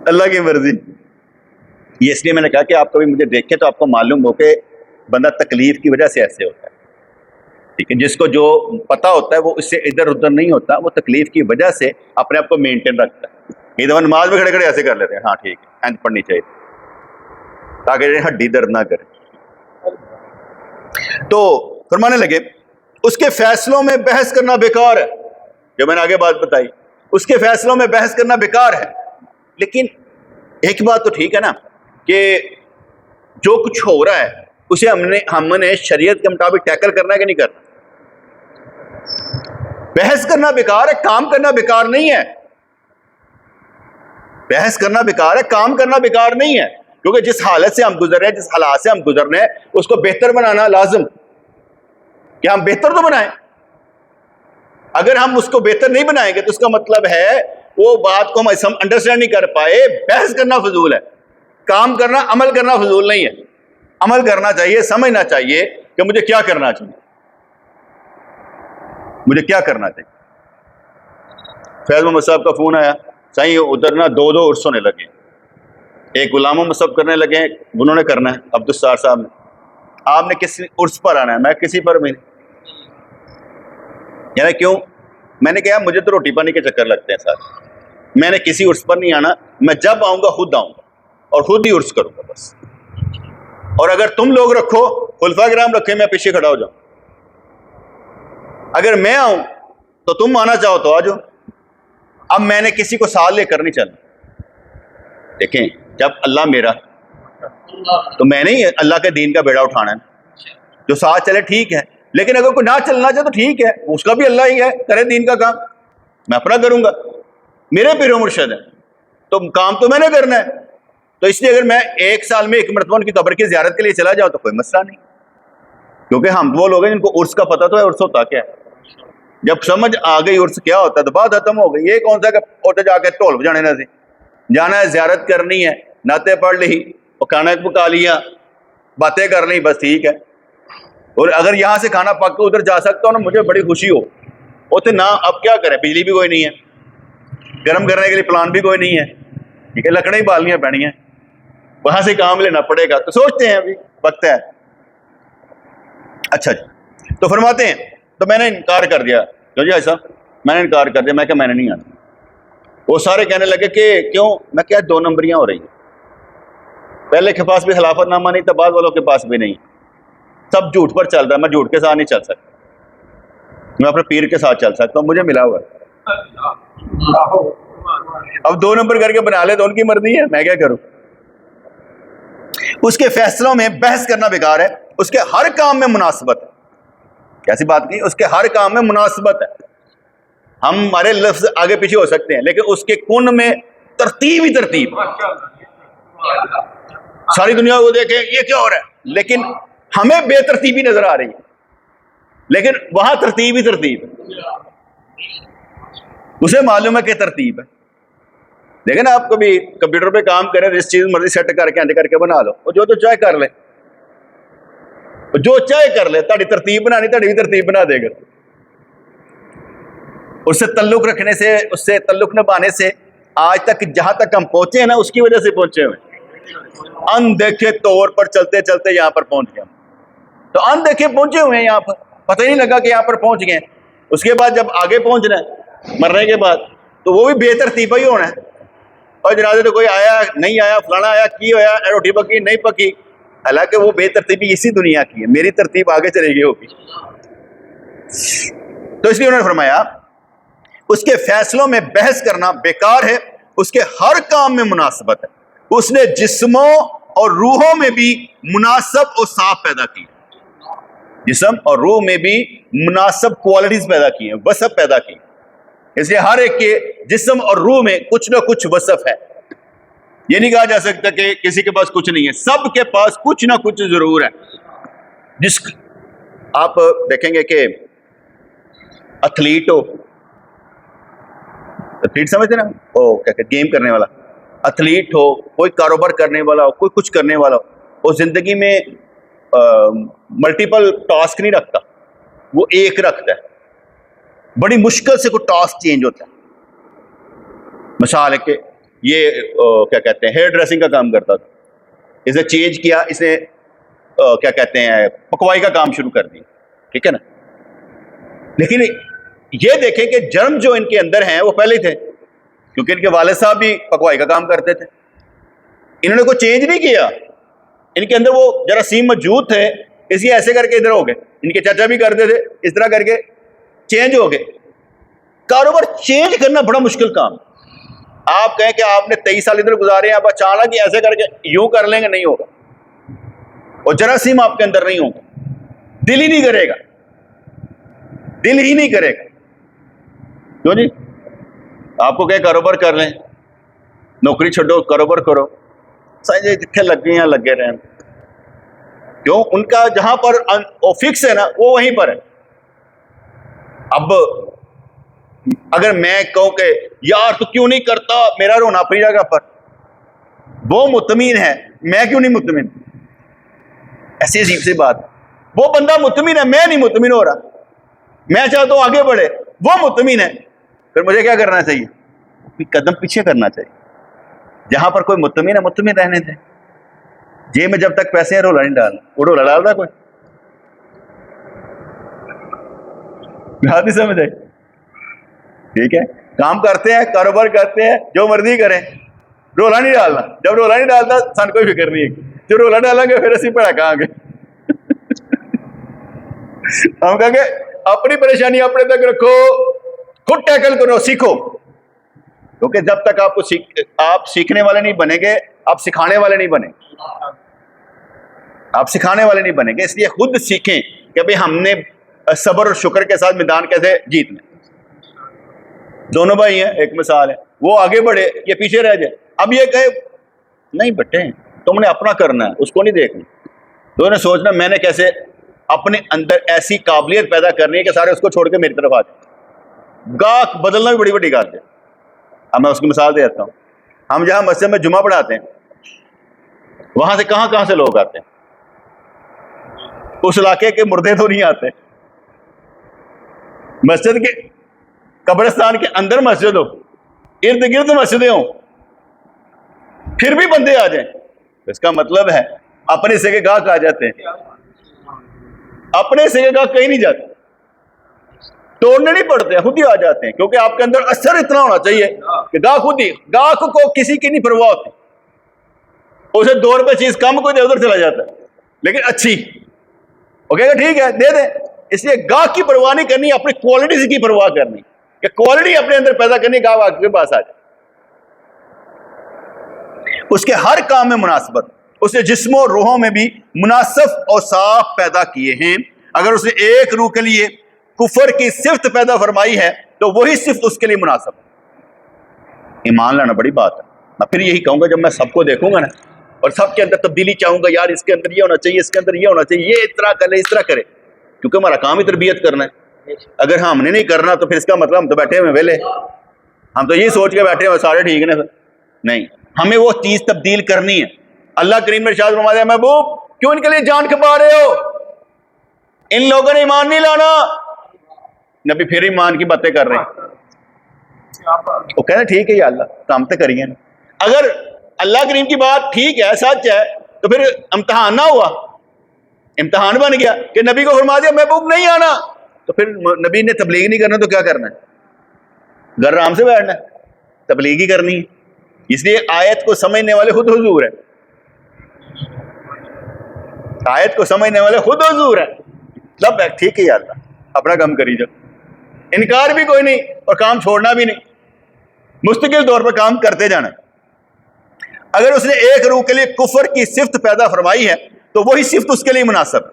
اللہ کی مرضی. یہ اس لیے میں نے کہا کہ آپ کبھی مجھے دیکھیں تو آپ کو معلوم ہو کہ بندہ تکلیف کی وجہ سے ایسے ہوتا ہے, ٹھیک ہے. جس کو جو پتا ہوتا ہے وہ اس سے ادھر ادھر نہیں ہوتا, وہ تکلیف کی وجہ سے اپنے آپ کو مینٹین رکھتا ہے. یہ دفعہ نماز میں کھڑے کھڑے ایسے کر لیتے ہیں, ہاں ٹھیک ہے اینج پڑھنی چاہیے تاکہ ہڈی درد نہ کرے. تو فرمانے لگے اس کے فیصلوں میں بحث کرنا بیکار ہے, جو میں نے آگے بات بتائی, اس کے فیصلوں میں بحث کرنا بیکار ہے. لیکن ایک بات تو ٹھیک ہے نا کہ جو کچھ ہو رہا ہے اسے ہم نے شریعت کے مطابق ٹیکل کرنا ہے کہ نہیں کرنا. بحث کرنا بیکار ہے, کام کرنا بیکار نہیں ہے. بحث کرنا بیکار ہے, کام کرنا بیکار نہیں ہے, کیونکہ جس حالت سے ہم گزر رہے ہیں, جس حالات سے ہم گزر رہے ہیں, اس کو بہتر بنانا لازم کہ ہم بہتر تو بنائیں. اگر ہم اس کو بہتر نہیں بنائیں گے تو اس کا مطلب ہے وہ بات کو ہم انڈرسٹینڈ نہیں کر پائے. بحث کرنا فضول ہے, کام کرنا عمل کرنا فضول نہیں ہے. عمل کرنا چاہیے, سمجھنا چاہیے کہ مجھے کیا کرنا چاہیے. مجھے کیا کرنا چاہیے؟ فیض محمد صاحب کا فون آیا، صحیح ادھر نا 2 عرس ہونے لگے، ایک غلام محمد صاحب کرنے لگے، انہوں نے کرنا ہے عبدالستار صاحب نے، آپ نے کس عرس پر آنا ہے؟ میں کسی پر بھی نہیں۔ یعنی کیوں؟ میں نے کہا مجھے تو روٹی پانی کے چکر لگتے ہیں ساتھ، میں نے کسی عرس پر نہیں آنا، میں جب آؤں گا خود آؤں گا اور خود ہی عرس کروں گا بس، اور اگر تم لوگ رکھو، خلفاء کرام رکھے، میں پیچھے کھڑا ہو جاؤں، اگر میں آؤں تو تم آنا چاہو تو آ جاؤ، اب میں نے کسی کو ساتھ لے کر نہیں چلنا۔ دیکھیں جب اللہ میرا تو میں نہیں اللہ کے دین کا بیڑا اٹھانا ہے، جو ساتھ چلے ٹھیک ہے، لیکن اگر کوئی نہ چلنا چاہے تو ٹھیک ہے، اس کا بھی اللہ ہی ہے، کرے دین کا کام، میں اپنا کروں گا، میرے پیر و مرشد ہیں تو کام تو میں نے کرنا ہے، تو اس لیے اگر میں 1 سال میں 1 مرتبہ ان کی قبر کی زیارت کے لیے چلا جاؤں تو کوئی مسئلہ نہیں، کیونکہ ہم وہ لوگ ہیں جن کو عرس کا پتہ تو ہے عرس ہوتا کیا ہے، جب سمجھ آ گئی عرس کیا ہوتا ہے تو بات ختم ہو گئی۔ یہ کون سا کہ اوٹے جا کے ٹول بجانے نہ سی، جانا ہے زیارت کرنی ہے، نعتیں پڑھ لی، اور کھانا پکا لیا، باتیں کر لی، بس ٹھیک ہے، اور اگر یہاں سے کھانا پک کے ادھر جا سکتا ہوں نا مجھے بڑی خوشی ہو، اتنے نہ اب کیا کریں، بجلی بھی کوئی نہیں ہے، گرم کرنے کے لیے پلان بھی کوئی نہیں ہے، ٹھیک ہے، لکڑیں ہی بالنیاں پڑنی ہیں، وہاں سے کام لینا پڑے گا، تو سوچتے ہیں ابھی وقت ہے۔ اچھا جی، تو فرماتے ہیں تو میں نے انکار کر دیا، جو جی ایسا میں نے انکار کر دیا، میں کہ میں نے نہیں آنا۔ وہ سارے کہنے لگے کہ کیوں؟ میں کیا 2 نمبریاں ہو رہی ہیں، پہلے کے پاس بھی خلافت نامہ نہیں تھا، بعض والوں کے پاس بھی نہیں، سب جھوٹ پر چل رہا ہے، میں جھوٹ کے ساتھ نہیں چل سکتا، میں اپنے پیر کے ساتھ چل سکتا ہوں، مجھے ملا ہوا ہے۔ اب 2 نمبر کر کے بنا لے تو ان کی مرضی ہے، میں کیا کروں؟ اس کے فیصلوں میں بحث کرنا بیکار ہے، اس کے ہر کام میں مناسبت ہے۔ کیسی بات کی؟ اس کے ہر کام میں مناسبت ہے، ہمارے لفظ آگے پیچھے ہو سکتے ہیں لیکن اس کے کن میں ترتیب ہی ترتیب، ساری دنیا کو دیکھیں یہ کیا ہو رہا ہے، لیکن ہمیں بے ترتیبی نظر آ رہی ہے، لیکن وہاں ترتیب ہی ترتیب ہے، اسے معلوم ہے کہ ترتیب ہے۔ لیکن آپ کبھی کمپیوٹر پہ کام کریں، جس چیز مرضی سیٹ کر کے کر کے بنا لو، وہ جو تو چاہے کر لے، جو چاہے کر لے، تاری ترتیب بنانی تاری بھی ترتیب بنا دے گا۔ اس سے تعلق رکھنے سے، اس سے تعلق نبھانے سے آج تک جہاں تک ہم پہنچے ہیں نا، اس کی وجہ سے پہنچے ہوئے، اندیکھے طور پر چلتے چلتے یہاں پر پہنچ گئے، تو اندیکھے پہنچے ہوئے ہیں یہاں پر، پتہ ہی نہیں لگا کہ یہاں پر پہنچ گئے۔ اس کے بعد جب آگے پہنچنا ہے مرنے کے بعد تو وہ بھی بے ترتیبہ ہی ہونا ہے، اور جنازے تو کوئی آیا نہیں آیا، فلانا آیا کی ہویا، روٹی پکی نہیں پکی، حالانکہ وہ بے ترتیبی اسی دنیا کی ہے، میری ترتیب آگے چلے گی ہوگی۔ تو اس لیے انہوں نے فرمایا اس کے فیصلوں میں بحث کرنا بیکار ہے، اس کے ہر کام میں مناسبت ہے، اس نے جسموں اور روحوں میں بھی مناسب اور صاف پیدا کی، جسم اور روح میں بھی مناسب کوالٹیز پیدا کی ہیں، وصف پیدا کی، اس لیے ہر ایک کے جسم اور روح میں کچھ نہ کچھ وصف ہے۔ یہ نہیں کہا جا سکتا کہ کسی کے پاس کچھ نہیں ہے، سب کے پاس کچھ نہ کچھ ضرور ہے۔ جس آپ دیکھیں گے کہ ایتھلیٹ ہو، ایتھلیٹ سمجھتے نا، وہ کیا کہ گیم کرنے والا ایتھلیٹ ہو، کوئی کاروبار کرنے والا ہو، کوئی کچھ کرنے والا ہو، وہ زندگی میں ملٹیپل ٹاسک نہیں رکھتا، وہ ایک رکھتا ہے، بڑی مشکل سے کوئی ٹاسک چینج ہوتا ہے۔ مثال ہے کہ یہ کیا کہتے ہیں ہیئر ڈریسنگ کا کام کرتا تھا، اس نے چینج کیا، اس نے کیا کہتے ہیں پکوائی کا کام شروع کر دیا، ٹھیک ہے نا، لیکن یہ دیکھیں کہ جرم جو ان کے اندر ہیں وہ پہلے ہی تھے، کیونکہ ان کے والد صاحب بھی پکوائی کا کام کرتے تھے، انہوں نے کوئی چینج نہیں کیا، ان کے اندر وہ جراثیم موجود تھے، اس لیے ایسے کر کے ادھر ہو گئے، ان کے چچا بھی کرتے تھے اس طرح کر کے چینج ہو گئے۔ کاروبار چینج کرنا بڑا مشکل کام، آپ کہیں کہ آپ نے 23 سال ادھر گزارے ہیں، آپ اچانک ایسے کر کے یوں کر لیں گے، نہیں ہوگا، اور جراثیم آپ کے اندر نہیں ہوگا، دل ہی نہیں کرے گا، دل ہی نہیں کرے گا، کیوں جی؟ آپ کو کہ کاروبار کر لیں، نوکری چھوڑو کاروبار کرو، سائیں جتنے لگ گئے ہیں لگے رہیں، کیوں؟ ان کا جہاں پر فکس ہے نا وہ وہیں پر ہے۔ اب اگر میں کہوں کہ یار تو کیوں نہیں کرتا، میرا رونا اپنی جگہ پر، وہ مطمئن ہے، میں کیوں نہیں مطمئن؟ ایسی عجیب سی بات، وہ بندہ مطمئن ہے، میں نہیں مطمئن ہو رہا، میں چاہتا ہوں آگے بڑھے، وہ مطمئن ہے، پھر مجھے کیا کرنا چاہیے؟ قدم پیچھے کرنا چاہیے. جہاں پر کوئی مطمئن ہے مطمئن رہنے دیں. جیب میں جب تک پیسے ہیں رولا نہیں ڈالنا. وہ رولا ڈال رہا کوئی بات نہیں سمجھ آئی؟ ٹھیک ہے، کام کرتے ہیں، کاروبار کرتے ہیں، جو مرضی کریں، رولا نہیں ڈالنا. جب رولا نہیں ڈالتا سن کوئی فکر نہیں ہے. جو رولا ڈالیں گے پھر اسی پڑا کہاں گے. ہم کہیں گے اپنی پریشانی اپنے تک رکھو، خود ٹیکل کرو، سیکھو. کیونکہ جب تک آپ سیکھنے والے نہیں بنیں گے، آپ سکھانے والے نہیں بنیں گے. آپ سکھانے والے نہیں بنیں گے. اس لیے خود سیکھیں کہ بھئی ہم نے صبر اور شکر کے ساتھ میدان کیسے جیتنا. دونوں بھائی ہیں، ایک مثال ہے، وہ آگے بڑھے، یہ پیچھے رہ جائے. اب یہ کہے نہیں بٹے تم نے اپنا کرنا ہے، اس کو نہیں دیکھنا. تو نے سوچنا میں نے کیسے اپنے اندر ایسی قابلیت پیدا کرنی ہے کہ سارے اس کو چھوڑ کے میری طرف آ جائیں. گاہ بدلنا بھی بڑی بڑی بات ہے. اب میں اس کی مثال دے دیتا ہوں. ہم جہاں مسجد میں جمعہ پڑھاتے ہیں، وہاں سے کہاں کہاں سے لوگ آتے ہیں. اس علاقے کے مردے تو نہیں آتے. مسجد کے قبرستان کے اندر مسجد ہو، ارد گرد مسجدیں ہوں، پھر بھی بندے آ جائیں. اس کا مطلب ہے اپنے سے کے گاہک آ جاتے ہیں. اپنے سے کے گاہک کہیں نہیں جاتے، توڑنے نہیں پڑتے، خود ہی آ جاتے ہیں. کیونکہ آپ کے اندر اثر اتنا ہونا چاہیے کہ گاہک خود ہی، گاہک کو کسی کی نہیں پرواہ ہوتی. اسے 2 روپے چیز کم کوئی دے ادھر چلا جاتا ہے، لیکن اچھی وہ کہے گا ٹھیک ہے دے دیں. اس لیے گاہک کی پرواہ نہیں کرنی، اپنی کوالٹی کی پرواہ کرنی کہ کوالٹی اپنے اندر پیدا کرنی، گاہک آپ کے پاس آ جائے. اس کے ہر کام میں مناسبت، اس نے جسم و روحوں میں بھی مناسب اور صاف پیدا کیے ہیں. اگر اس نے ایک روح کے لیے کفر کی صفت پیدا فرمائی ہے تو وہی صفت اس کے لیے مناسب ہے. ایمان لانا بڑی بات ہے. میں پھر یہی کہوں گا جب میں سب کو دیکھوں گا نا اور سب کے اندر تبدیلی چاہوں گا، یار اس کے اندر یہ ہونا چاہیے، اس کے اندر یہ ہونا چاہیے، یہ اس طرح کرے، اس طرح کرے، کیونکہ ہمارا کام ہی تربیت کرنا ہے. اگر ہم نے نہیں کرنا تو پھر اس کا مطلب ہم تو بیٹھے ہوئے ویلے، ہم تو یہ سوچ کے بیٹھے ہوئے سارے ٹھیک نا. نہیں، ہمیں وہ چیز تبدیل کرنی ہے. اللہ کریم نے ارشاد فرمایا محبوب کیوں ان کے لیے جان کھپا رہے ہو؟ ان لوگوں نے ایمان نہیں لانا. نبی پھر ایمان کی باتیں کر رہے ہیں. وہ کہنا ٹھیک ہے یا اللہ کام تو کریے نا. اگر اللہ کریم کی بات ٹھیک ہے، سچ ہے، تو پھر امتحان نہ ہوا، امتحان بن گیا کہ نبی کو فرما دیا محبوب نہیں آنا، تو پھر نبی نے تبلیغ نہیں کرنا تو کیا کرنا ہے؟ گھر آرام سے بیٹھنا ہے، تبلیغ ہی کرنی ہے. اس لیے آیت کو سمجھنے والے خود حضور ہیں. آیت کو سمجھنے والے خود حضور ہیں. لب ٹھیک ہے یا اللہ اپنا کام کری جاؤ. انکار بھی کوئی نہیں اور کام چھوڑنا بھی نہیں، مستقل طور پر کام کرتے جانا. اگر اس نے ایک روح کے لیے کفر کی صفت پیدا فرمائی ہے تو وہی صفت اس کے لیے مناسب ہے.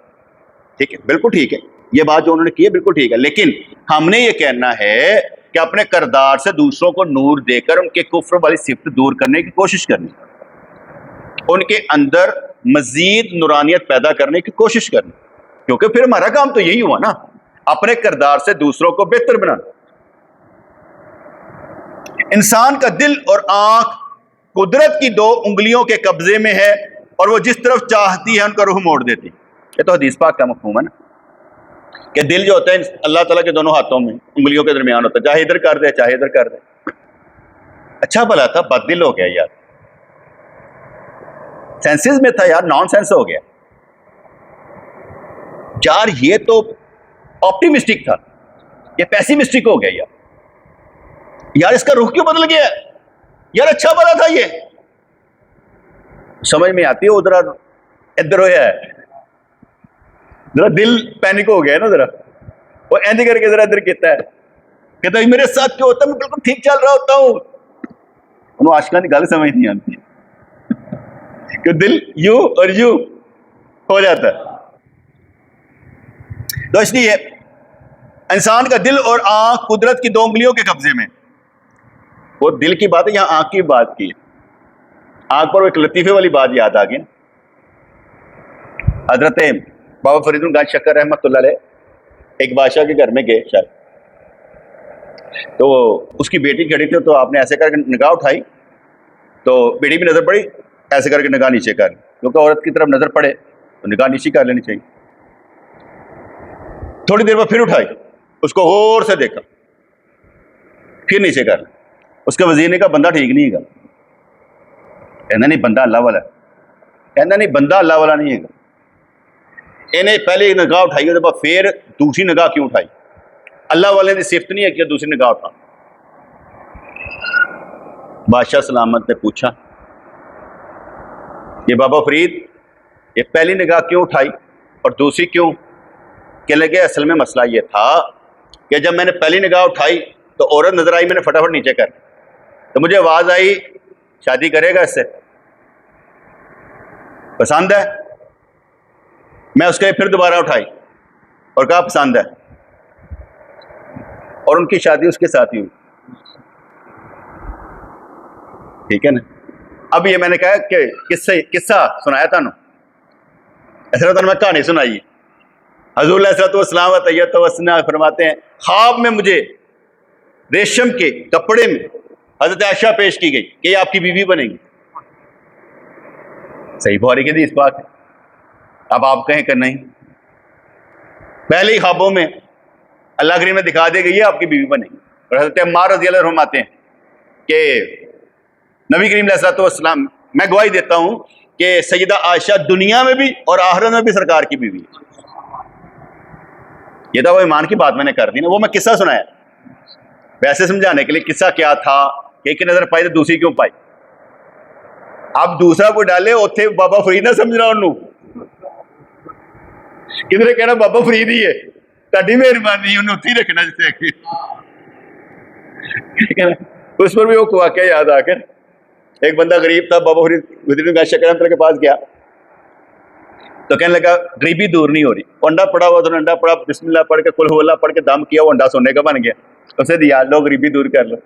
ٹھیک ہے، بالکل ٹھیک ہے، یہ بات جو انہوں نے کی ہے بالکل ٹھیک ہے. لیکن ہم نے یہ کہنا ہے کہ اپنے کردار سے دوسروں کو نور دے کر ان کے کفر والی صفت دور کرنے کی کوشش کرنی، ان کے اندر مزید نورانیت پیدا کرنے کی کوشش کرنی. کیونکہ پھر ہمارا کام تو یہی ہوا نا، اپنے کردار سے دوسروں کو بہتر بنانا. انسان کا دل اور آنکھ قدرت کی 2 انگلیوں کے قبضے میں ہے اور وہ جس طرف چاہتی ہے ان کا رخ موڑ دیتی. یہ تو حدیث پاک کا مفہوم ہے نا کہ دل جو ہوتا ہے اللہ تعالیٰ کے دونوں ہاتھوں میں انگلیوں کے درمیان ہوتا ہے، چاہے ادھر کر دے چاہے ادھر کر دے. اچھا بھلا تھا، بد دل ہو گیا یار. سینسز میں تھا یار، نان سینس ہو گیا یار. یہ تو آپٹیمسٹک تھا، یہ پیسیمسٹک ہو گیا یار. اس کا رخ کیوں بدل گیا یار؟ اچھا بھلا تھا. یہ سمجھ میں آتی ہے. ادھر ادھر ہوا ہے، ذرا دل پینک ہو گیا نا، ذرا وہ ایندی کر کے ذرا ادھر کہتا ہے کہتا ہے میرے ساتھ کیوں ہوتا ہے، میں بالکل ٹھیک چل رہا ہوتا ہوں. انہوں عاشقاں کی گل سمجھ نہیں آتی کہ دل یوں اور یوں ہو جاتا ہے. تو اس لیے انسان کا دل اور آنکھ قدرت کی 2 انگلیوں کے قبضے میں. وہ دل کی بات ہے، یہاں آنکھ کی بات کی. آنکھ پر ایک لطیفے والی بات یاد آ گئی. حضرت بابا فرید گنج شکر رحمۃ اللہ علیہ ایک بادشاہ کے گھر میں گئے شاید، تو اس کی بیٹی کھڑی تھی، تو آپ نے ایسے کر کے نگاہ اٹھائی تو بیٹی بھی نظر پڑی، ایسے کر کے نگاہ نیچے کر لی، کیونکہ عورت کی طرف نظر پڑے تو نگاہ نیچے کر لینی چاہیے. تھوڑی دیر بعد پھر اٹھائی اس کو غور سے دیکھا, پھر نیچے کر. اس کے وزیر نے کہا بندہ ٹھیک نہیں ہے. کہنا نہیں بندہ اللہ والا ہے. کہنا نہیں بندہ اللہ والا نہیں ہے. انہیں پہلے نگاہ اٹھائی, اس بعد پھر دوسری نگاہ کیوں اٹھائی؟ اللہ والے کی صفت نہیں ہے کہ دوسری نگاہ اٹھا. بادشاہ سلامت نے پوچھا یہ بابا فرید یہ پہلی نگاہ کیوں اٹھائی اور دوسری کیوں؟ کہنے لگے اصل میں مسئلہ یہ تھا کہ جب میں نے پہلی نگاہ اٹھائی تو عورت نظر آئی, میں نے فٹافٹ نیچے کر, تو مجھے آواز آئی شادی کرے گا اس سے, پسند ہے. میں اس کے پھر دوبارہ اٹھائی اور کہا پسند ہے, اور ان کی شادی اس کے ساتھ ہی ہوئی. ٹھیک ہے نا. اب یہ میں نے کہا کہ قصہ سنایا تھا نا, ایسا تو میں کہانی سنائی. حضور علیہ الصلوۃ والسلام طیبۃ والسلام فرماتے ہیں خواب میں مجھے ریشم کے کپڑے میں حضرت عائشہ پیش کی گئی کہ یہ آپ کی بیوی بنے گی. صحیح بخاری کی حدیث پاک ہے. اب آپ کہیں کہ نہیں, پہلے ہی خوابوں میں اللہ کریم نے دکھا دے گی یہ آپ کی بیوی بنے گی. اور حضرت عمار رضی اللہ عنہ فرماتے ہیں کہ نبی کریم علیہ الصلوۃ والسلام میں گواہی دیتا ہوں کہ سیدہ عائشہ دنیا میں بھی اور آخرت میں بھی سرکار کی بیوی ہے. یہ تو وہ ایمان کی بات میں نے کر دی نا, وہ میں قصہ سنایا ویسے سمجھانے کے لیے. قصہ کیا تھا کہ ایک نظر پائی تو دوسری کیوں پائی. اب دوسرا کوئی ڈالے اتنے بابا فرید نہ سمجھنا, انہوں کدھر کہنا بابا فرید ہی ہے, تاری مہربانی انہوں اتھی رکھنا جیسے. اس پر بھی وہ واقعہ یاد آ کر, ایک بندہ غریب تھا, بابا فرید شکر کے پاس گیا تو کہنے لگا غریبی دور نہیں ہو رہی. انڈا پڑا ہوا تو انڈا پڑا, بسم اللہ پڑھ کے قل هو اللہ پڑھ کے دم کیا, وہ انڈا سونے کا بن گیا. اسے دیا لو غریبی دور کر لو,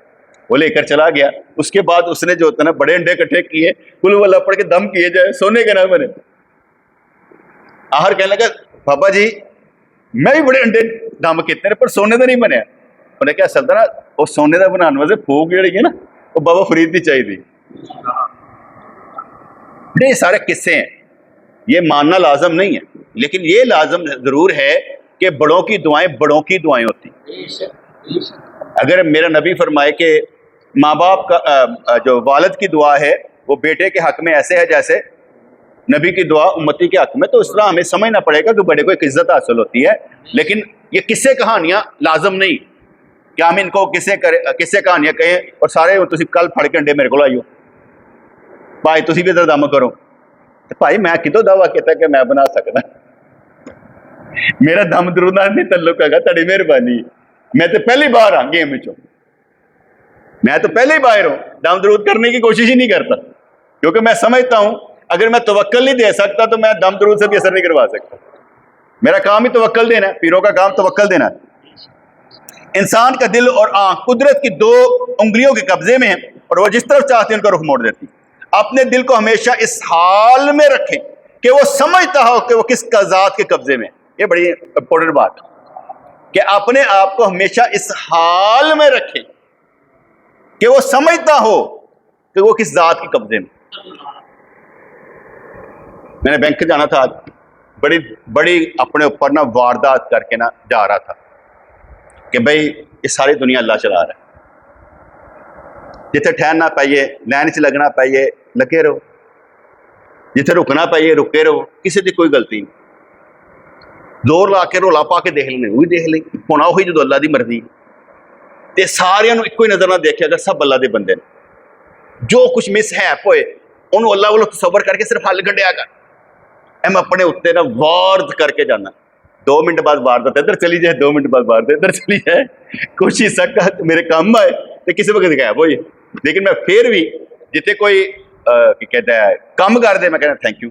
وہ لے کر چلا گیا. اس کے بعد اس نے جو ہوتا نا بڑے انڈے اکٹھے کیے, قل هو اللہ پڑھ کے دم کیے جائے, سونے کا نہ بنے. آخر کہنے لگا بابا جی میں بھی بڑے انڈے دم کیتے ہیں پر سونے کا نہیں بنیا. انہوں نے کہا اصل نا وہ سونے کا بنانے واسطے پھوک جڑی ہے نا وہ بابا فرید کی چاہیے. یہ سارے قصے ہیں, یہ ماننا لازم نہیں ہے, لیکن یہ لازم ضرور ہے کہ بڑوں کی دعائیں بڑوں کی دعائیں ہوتی ہیں. اگر میرا نبی فرمائے کہ ماں باپ کا جو والد کی دعا ہے وہ بیٹے کے حق میں ایسے ہے جیسے نبی کی دعا امتی کے حق میں, تو اس طرح ہمیں سمجھنا پڑے گا کہ بڑے کو ایک عزت حاصل ہوتی ہے. لیکن یہ قصے کہانیاں لازم نہیں کہ ہم ان کو قصے کہانیاں کہیں اور سارے تسی کل پھڑ کے انڈے میرے کو آئیو بھائی تسی بھی دم کرو. بھائی میں کدو دعویٰ کیتا کہ میں بنا سکتا, میرا دم درود نال نہیں تعلق ہے, تاری مہربانی. میں تو پہلی بار ہاں گیم وچوں, میں تو پہلے ہی باہر ہوں, دم درود کرنے کی کوشش ہی نہیں کرتا, کیونکہ میں سمجھتا ہوں اگر میں توکل نہیں دے سکتا تو میں دم درود سے بھی اثر نہیں کروا سکتا. میرا کام ہی توکل دینا ہے, پیروں کا کام توکل دینا ہے. انسان کا دل اور آنکھ قدرت کی دو انگلیوں کے قبضے میں ہیں اور وہ جس طرف چاہتے ہیں ان کا رخ موڑ دیتی. اپنے دل کو ہمیشہ اس حال میں رکھیں کہ وہ سمجھتا ہو کہ وہ کس کا ذات کے قبضے میں. یہ بڑی امپورٹنٹ بات کہ اپنے آپ کو ہمیشہ اس حال میں رکھیں کہ وہ سمجھتا ہو کہ وہ کس ذات کے قبضے میں. میں نے بینک جانا تھا آج, بڑی اپنے اوپر نا واردات کر کے نا جا رہا تھا کہ بھائی یہ ساری دنیا اللہ چلا رہا ہے, جتنے ٹھہرنا پائیے لائن چ لگنا پائیے لگے رہو, جتنے رکنا پائیے رکے رہو, کسی کی کوئی غلطی نہیں. زور لا کے رولا پا کے دیکھ لینے وہی دیکھ لیں ہونا وہی جدو اللہ دی مرضی تے سارے ایک ہی نظر نہ دیکھے. اگر سب اللہ دے بندے نے جو کچھ مس ہیپ ہوئے انہوں اللہ والوں تصور کر کے صرف حل کھڈیا کر. ایم اپنے اتنے نا وارد کر کے جانا, 2 منٹ بعد واردات ادھر چلی جائے, 2 منٹ بعد واردات ادھر چلی جائے, کچھ حصہ میرے کام آئے تو کسی وقت غائب ہوئی. لیکن میں پھر بھی جتنے کوئی کہتا ہے کام کر دے میں کہنا تھینک یو,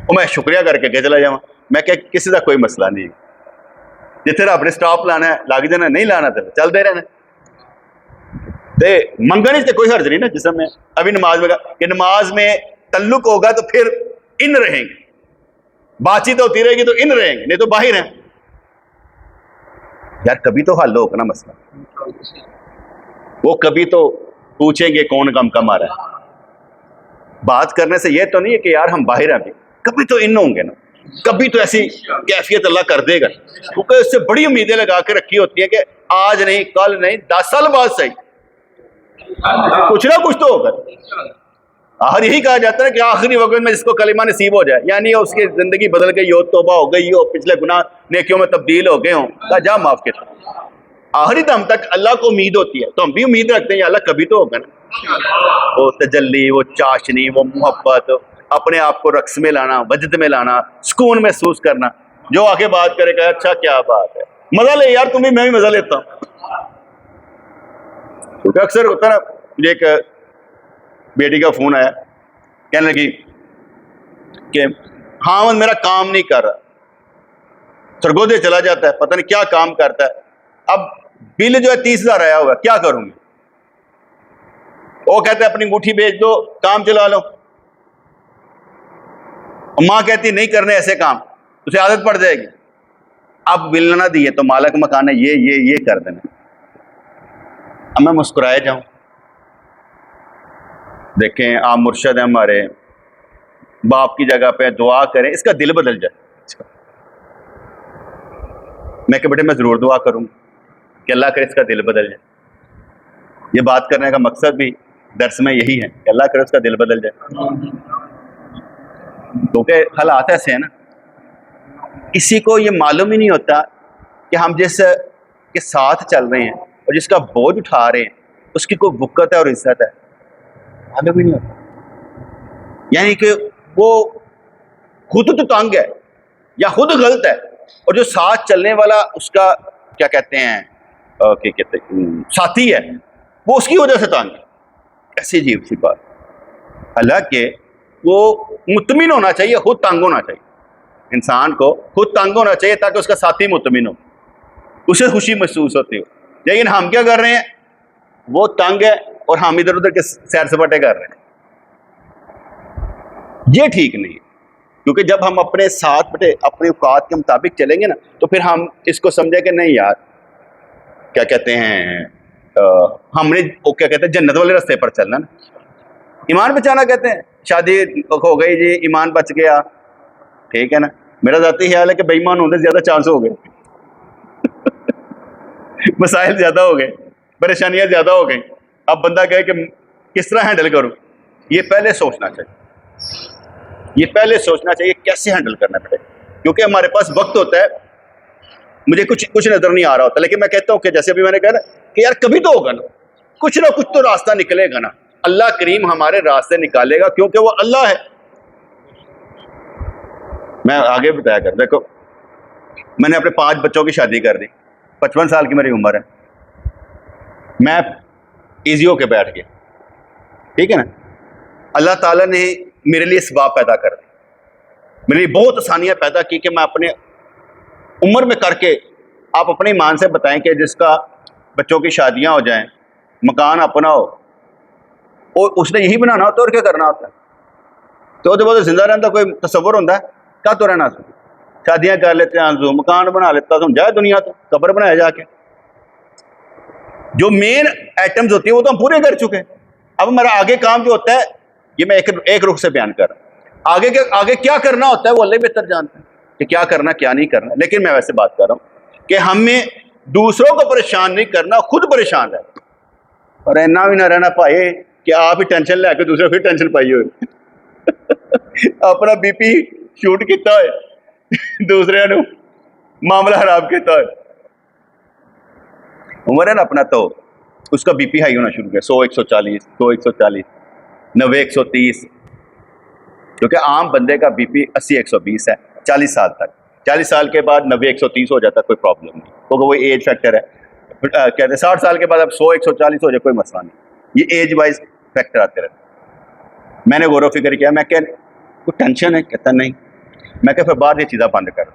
وہ میں شکریہ کر کے چلا جاؤں. میں کہ کسی کا کوئی مسئلہ نہیں, جتنے رب نے سٹاپ لانا ہے لگ جانا, نہیں لانا تو چلتے رہنا. منگنے سے کوئی حرج نہیں نا جسم میں. ابھی نماز میں کہ نماز میں تعلق ہوگا تو پھر ان رہیں گے, بات چیت ہوتی رہے گی تو ان رہیں گے, نہیں تو باہر ہیں. یار کبھی تو حل ہوگا نا مسئلہ, وہ کبھی تو پوچھیں گے کون کم کم آ رہا ہے. بات کرنے سے یہ تو نہیں ہے کہ یار ہم باہر ہیں, ابھی کبھی تو ان ہوں گے نا. کبھی تو ایسی کیفیت اللہ کر دے گا، کیونکہ اس سے بڑی امیدیں لگا کے رکھی ہوتی ہیں کہ آج نہیں، کل نہیں، 10 سال بعد صحیح کچھ نہ کچھ تو ہوگا۔ آخر یہی کہا جاتا ہے کہ آخری وقت میں جس کو کلمہ نصیب ہو جائے، یعنی اس کی زندگی بدل گئی ہو، توبہ ہو گئی ہو، پچھلے گناہ نیکیوں میں تبدیل ہو گئے ہوں، کہا جا معاف کر۔ آخری دم تک اللہ کو امید ہوتی ہے، تو ہم بھی امید رکھتے ہیں یا اللہ کبھی تو ہوگا نا، وہ تجلی، وہ چاشنی، وہ محبت، اپنے آپ کو رقص میں لانا، وجد میں لانا، سکون محسوس کرنا۔ جو آگے بات کرے گا اچھا کیا بات ہے، مزہ لے یار، تمہیں میں بھی مزہ لیتا ہوں۔ کیونکہ اکثر ہوتا ہے نا، مجھے ایک بیٹی کا فون آیا، کہنے لگی کہ ہاں میرا کام نہیں کر رہا، سرگودے چلا جاتا ہے، پتہ نہیں کیا کام کرتا ہے، اب بل جو ہے 30,000 آیا ہوا ہے، کیا کروں گی؟ وہ کہتے ہیں اپنی انگوٹھی بیچ دو، کام چلا لو۔ ماں کہتی نہیں کرنے ایسے کام، اسے عادت پڑ جائے گی۔ اب بل نہ دیے تو مالک مکان نے یہ کر دینا۔ اب میں مسکرائے جاؤں؟ دیکھیں آپ مرشد ہیں ہمارے، باپ کی جگہ پہ دعا کریں اس کا دل بدل جائے۔ میں کہ بیٹے میں ضرور دعا کروں کہ اللہ کرے اس کا دل بدل جائے۔ یہ بات کرنے کا مقصد بھی درس میں یہی ہے کہ اللہ کرے اس کا دل بدل جائے، کیونکہ حالات ایسے ہیں نا، کسی کو یہ معلوم ہی نہیں ہوتا کہ ہم جس کے ساتھ چل رہے ہیں اور جس کا بوجھ اٹھا رہے ہیں اس کی کوئی وقت ہے اور عزت ہے، معلوم ہی نہیں ہوتا۔ یعنی کہ وہ خود تو تنگ ہے یا خود غلط ہے، اور جو ساتھ چلنے والا اس کا کیا کہتے ہیں ساتھی ہے، وہ اس کی وجہ سے تنگ ہے۔ ایسی عجیب سی بات۔ حالانکہ وہ مطمئن ہونا چاہیے، خود تنگ ہونا چاہیے، انسان کو خود تنگ ہونا چاہیے تاکہ اس کا ساتھی مطمئن ہو، اسے خوشی محسوس ہوتی ہو۔ لیکن ہم کیا کر رہے ہیں، وہ تنگ ہے اور ہم ادھر ادھر کے سیر سپاٹے کر رہے ہیں۔ یہ ٹھیک نہیں ہے، کیونکہ جب ہم اپنے ساتھ بیٹے اپنے اوقات کے مطابق چلیں گے نا تو پھر ہم اس کو سمجھے کہ نہیں یار کیا کہتے ہیں ہم نے وہ کیا کہتے ہیں جنت والے راستے پر چلنا نا، ایمان بچانا کہتے ہیں۔ شادی ہو گئی جی، ایمان بچ گیا، ٹھیک ہے نا۔ میرا ذاتی خیال ہے کہ بے ایمان ہونے سے زیادہ چانس ہو گئے، مسائل زیادہ ہو گئے، پریشانیاں زیادہ ہو گئی۔ اب بندہ کہے کہ کس طرح ہینڈل کروں، یہ پہلے سوچنا چاہیے، یہ پہلے سوچنا چاہیے کیسے ہینڈل کرنا پڑے، کیونکہ ہمارے پاس وقت ہوتا ہے، مجھے کچھ نظر نہیں آ رہا ہوتا، لیکن میں کہتا ہوں کہ جیسے ابھی میں نے کہا نا کہ یار کبھی تو ہوگا نا، کچھ نہ کچھ تو راستہ نکلے گا نا، اللہ کریم ہمارے راستے نکالے گا کیونکہ وہ اللہ ہے۔ میں آگے بتایا کر، دیکھو میں نے اپنے 5 بچوں کی شادی کر دی، 55 سال کی میری عمر ہے، میں ایزی ہو کے بیٹھ گیا، ٹھیک ہے نا۔ اللہ تعالیٰ نے میرے لیے اسباب پیدا کر دی، میرے لیے بہت آسانیاں پیدا کی کہ میں اپنے عمر میں کر کے، آپ اپنے ایمان سے بتائیں کہ جس کا بچوں کی شادیاں ہو جائیں، مکان اپنا ہو، اور اس نے یہی بنانا ہوتا ہے اور کیا کرنا ہوتا ہے، تو وہ زندہ رہتا کوئی تصور ہوتا ہے کیا تو رہنا، شادیاں کر لیتے ہیں، مکان بنا لیتا ہوں، جائے دنیا تو قبر بنایا جا کے، جو مین آئٹمز ہوتی ہیں وہ تو ہم پورے کر چکے ہیں۔ اب ہمارا آگے کام جو ہوتا ہے، یہ میں ایک رخ سے بیان کر رہا ہوں، آگے کیا کرنا ہوتا ہے وہ اللہ بہتر جانتا ہے کہ کیا کرنا کیا نہیں کرنا، لیکن میں ویسے بات کر رہا ہوں کہ ہمیں دوسروں کو پریشان نہیں کرنا، خود پریشان ہے، اور اینا بھی نہ رہنا پائے کہ آپ ہی ٹینشن لے کے دوسرے پھر ٹینشن پائی ہوئے اپنا بی پی شوٹ کیتا ہے، دوسرے نو معاملہ خراب کیتا ہے، عمر ہے نا اپنا تو اس کا بی پی ہائی ہونا شروع کیا، 100 140 100 140 90 130، کیونکہ عام بندے کا بی پی 80 120 ہے 40 سال تک، 40 سال کے بعد 90 130 ہو جاتا ہے، کوئی پرابلم نہیں، کیونکہ وہ ایج فیکٹر ہے، کہتے ہیں 60 سال کے بعد اب 100 140 ہو جائے کوئی مسئلہ نہیں، یہ ایج وائز فیکٹر آتے رہتے۔ میں نے غور و فکر کیا، میں کہ کوئی ٹینشن ہے، کہتا نہیں، میں کہ پھر بعد یہ چیزیں بند کر،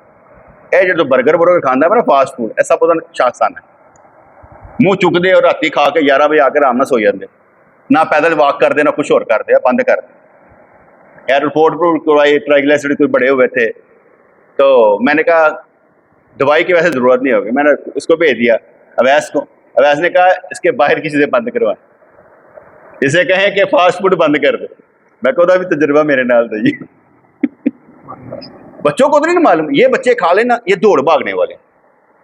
اے جو برگر کھانا ہے نا فاسٹ فوڈ، ایسا پتا شاخسان ہے، منہ چک دے اور راتی کھا کے 11 بجے آ کے آرام نہ سو جاتے، نہ پیدل واک کر دے نہ کچھ اور کر دے، بند کر دے۔ یار رپورٹ کروائی، ٹرائیگلائسیریڈ کوئی بڑے ہوئے تھے، تو میں نے کہا دوائی کی ویسے ضرورت نہیں ہوگی، میں نے اس کو بھیج دیا اویس کو، اویس نے کہا اس کے باہر کی چیزیں بند کروائیں، اسے کہیں کہ فاسٹ فوڈ بند کر دے، میں کہتا بھی تجربہ میرے نال تھا جی بچوں کو تو نہیں معلوم، یہ بچے کھا لینا، یہ دوڑ بھاگنے والے،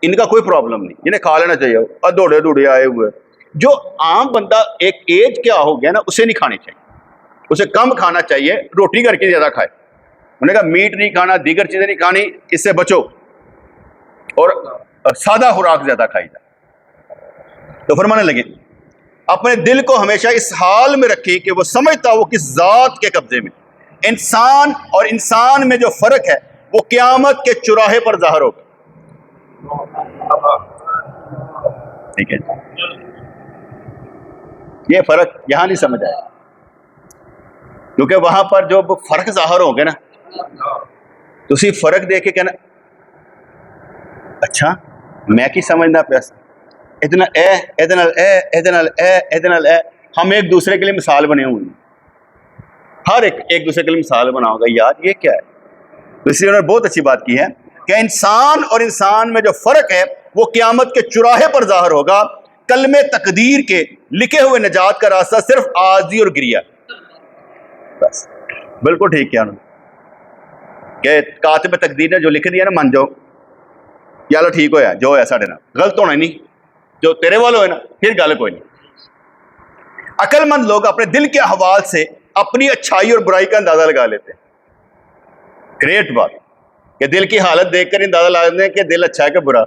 ان کا کوئی پرابلم نہیں، انہیں کھا لینا چاہیے، اور دوڑے دوڑے آئے ہوئے. جو عام بندہ ایک ایج کیا ہو گیا نا، اسے نہیں کھانی چاہیے، اسے کم کھانا چاہیے، روٹی کر کے زیادہ کھائے. انہوں نے کہا میٹ نہیں کھانا، دیگر چیزیں نہیں کھانی، اس سے بچو، اور سادہ خوراک زیادہ کھائی جائے. تو فرمانے لگے اپنے دل کو ہمیشہ اس حال میں رکھی کہ وہ سمجھتا وہ کس ذات کے قبضے میں. انسان اور انسان میں جو فرق ہے وہ قیامت کے چوراہے پر ظاہر ہوگا. ٹھیک ہے، یہ فرق یہاں نہیں سمجھ آیا، کیونکہ وہاں پر جو فرق ظاہر ہو گے نا، تو اسی فرق دیکھ کے کہنا اچھا میں کی سمجھنا پیسا اتنا ہم ایک دوسرے کے لیے مثال بنے ہوئے ہیں، ہر ایک دوسرے کے لیے مثال بناؤ گا، یار یہ کیا ہے. تو اس لیے انہوں نے بہت اچھی بات کی ہے کہ انسان اور انسان میں جو فرق ہے وہ قیامت کے چوراہے پر ظاہر ہوگا. کلمے تقدیر کے لکھے ہوئے نجات کا راستہ صرف عاجزی اور گریہ. بس بالکل ٹھیک کیا انہوں نے کہ کاتب تقدیر نے جو لکھ دیا نا، مان جاؤ یا اللہ ٹھیک ہویا جو ہے ساڑھے نا، غلط ہونا نہیں، جو تیرے والے ہوئے نا پھر گل کوئی نہیں. عقل مند لوگ اپنے دل کے احوال سے اپنی اچھائی اور برائی کا اندازہ لگا لیتے ہیں. گریٹ بات کہ دل کی حالت دیکھ کر اندازہ لگا لیتے ہیں کہ دل اچھا ہے کہ برا،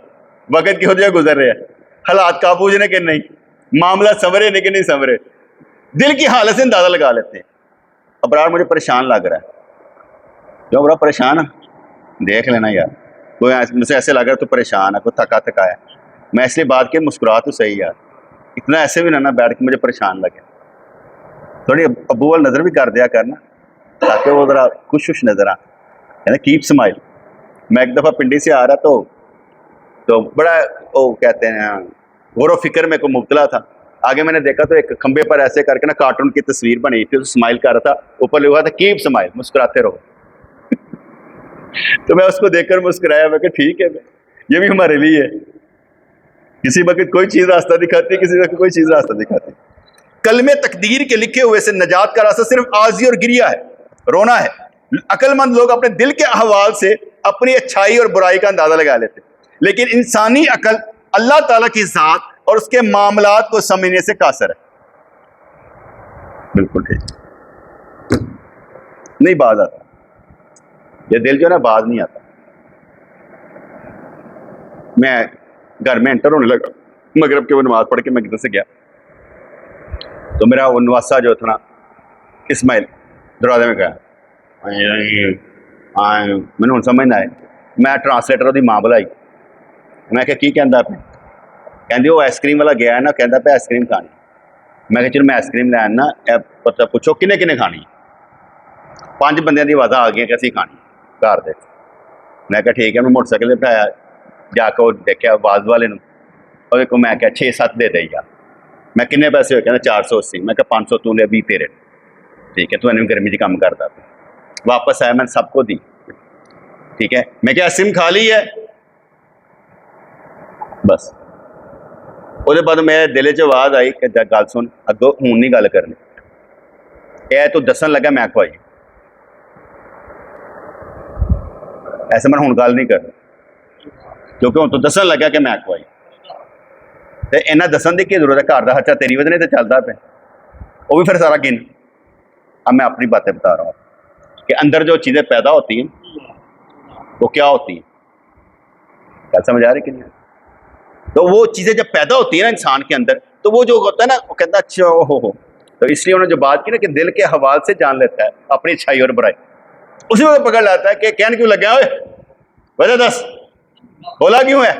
وقت کی وجہ گزر رہے ہیں، حالات قابو نے کہ نہیں، معاملہ سنورے نہیں کہ نہیں سنورے، دل کی حالت سے اندازہ لگا لیتے ہیں. ابرار مجھے پریشان لگ رہا ہے، جو بڑا پریشان ہے دیکھ لینا یار، کوئی مجھے ایسے لگ رہا ہے تو پریشان ہے، کوئی تھکا تھکا ہے، میں اس لیے بات کے مسکرا تو صحیح یار، اتنا ایسے بھی نہ بیٹھ کے مجھے پریشان لگے، تھوڑی ابو وال نظر بھی کر دیا کرنا تاکہ وہ ذرا خوش خوش نظر آ، یعنی کیپ سمائل. میں ایک دفعہ پنڈی سے آ رہا تو بڑا وہ کہتے ہیں غور و فکر میں کو مبتلا تھا. آگے میں نے دیکھا تو ایک کھمبے پر ایسے کر کے نا کارٹون کی تصویر بنی تھی، اسمائل کر رہا تھا، اوپر لکھا تھا کیپ سمائل، مسکراتے رہو. تو میں اس کو دیکھ کر مسکرایا، میں کہ ٹھیک ہے یہ بھی ہمارے لیے ہے، کسی وقت کوئی چیز راستہ دکھاتی، کسی وقت کوئی چیز راستہ دکھاتی. کلمے تقدیر کے لکھے ہوئے سے نجات کا راستہ صرف عاجزی اور گریہ ہے، رونا ہے. عقل مند لوگ اپنے دل کے احوال سے اپنی اچھائی اور برائی کا اندازہ لگا لیتے، لیکن انسانی عقل اللہ تعالیٰ کی ذات اور اس کے معاملات کو سمجھنے سے قاصر ہے. بالکل ٹھیک، نہیں باز آتا یہ دل جو ہے نا، باز نہیں آتا. میں گھر میں انٹر ہونے لگا، مغرب کے وہ نماز پڑھ کے میں کدھر سے گیا تو میرا وہ نواسا جو تھا نا اسماعیل دروازے میں گیا، میں نے سمجھ نہ آئے، میں ٹرانسلیٹر دی ماں بلائی، میں کہ کی کہندا پہ، کہندی وہ آئس کریم والا گیا ہے نا، کہندا پہ آئس کریم کھانی. میں کہ چلو میں آئس کریم لے آنا، پتہ پوچھو کنے کنے کھانی، 5 بندیاں دی آوازاں آ گئی کہ اسی کھانی گھر دے. میں کہ ٹھیک ہے، میں موٹر سائیکل پہ آیا، جا کے دیکھا آواز والے نو، اور کو میں کہ 6-7 دے دے یار. میں کنے پیسے ہوئے، کہنا 480. میں کہ 500 تو لے 20 تیرے، ٹھیک ہے تو انہیں گرمی جی کام کرتا. واپس آیا میں نے سب کو دی، ٹھیک ہے. میں کیا سم کھا لی ہے بس. وہ بعد میرے دل چ آواز آئی کہ گل سن اگو ہوں نہیں گل کرنی، اے تو دسن لگا میں کھوائی، ایسے میں ہوں گل نہیں کرنی کیونکہ ہوں تو دسن لگا کہ میں کھوائی. تو اینا دسن دی کی ضرورت ہے، گھر کا خرچہ تیری وجہ سے چلتا پہ، وہ بھی پھر سارا گن. اب میں اپنی باتیں بتا رہا ہوں کہ اندر جو چیزیں پیدا ہوتی ہیں وہ کیا ہوتی ہیں، کیا سمجھ آ رہی کہ نہیں؟ تو وہ چیزیں جب پیدا ہوتی ہیں نا انسان کے اندر، تو وہ جو ہوتا ہے نا وہ کہتا ہے اچھا ہو. تو اس لیے انہوں نے جو بات کی نا کہ دل کے حوال سے جان لیتا ہے اپنی اچھائی اور برائی، اسی وقت پکڑ لاتا ہے کہ کہنے کیوں لگا ہوئے، وجہ دس بولا کیوں ہے،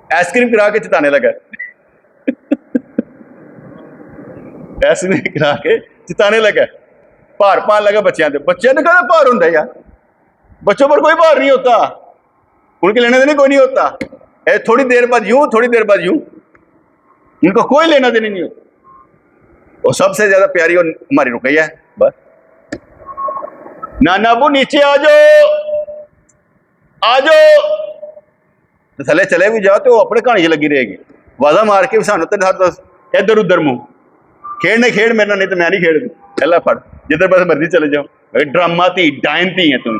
آئس کریم کرا کے چتانے لگا، آئس کریم کرا کے چتانے لگا، بھار پان لگا بچیاں دے. بچیاں نے کہا بھار ہوتا ہے یار، بچوں پر کوئی بھار نہیں ہوتا، ان کے لینے دینے کوئی نہیں ہوتا. تھوڑی دیر بعد یوں، تھوڑی دیر بعد یوں، ان کو کوئی لینا دینا نہیں ہوتا. وہ سب سے زیادہ پیاری اور ہماری رقیہ ہے. بس نانا ابو نیچے آ جاؤ، آ جاؤ، تو تھلے چلے بھی جاؤ تو وہ اپنے کہانی لگی رہے گی، وازا مار کے سانو تو ادھر ادھر منہ کھیڑنے کھیڑ میرا، نہیں تو میں نہیں کھیڑ، اللہ پڑ جدھر بس مرضی چلے جاؤ. ڈرامہ تھی ڈائن تھی ہیں تم،